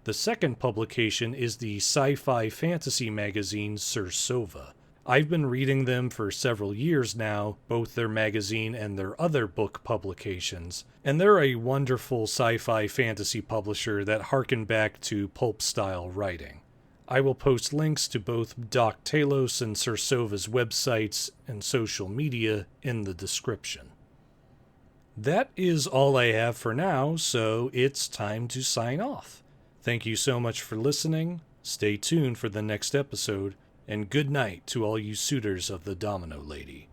The second publication is the sci-fi fantasy magazine Sursova. I've been reading them for several years now, both their magazine and their other book publications, and they're a wonderful sci-fi fantasy publisher that harken back to pulp-style writing. I will post links to both Doc Talos and Sursova's websites and social media in the description. That is all I have for now, so it's time to sign off. Thank you so much for listening, stay tuned for the next episode, and good night to all you suitors of the Domino Lady.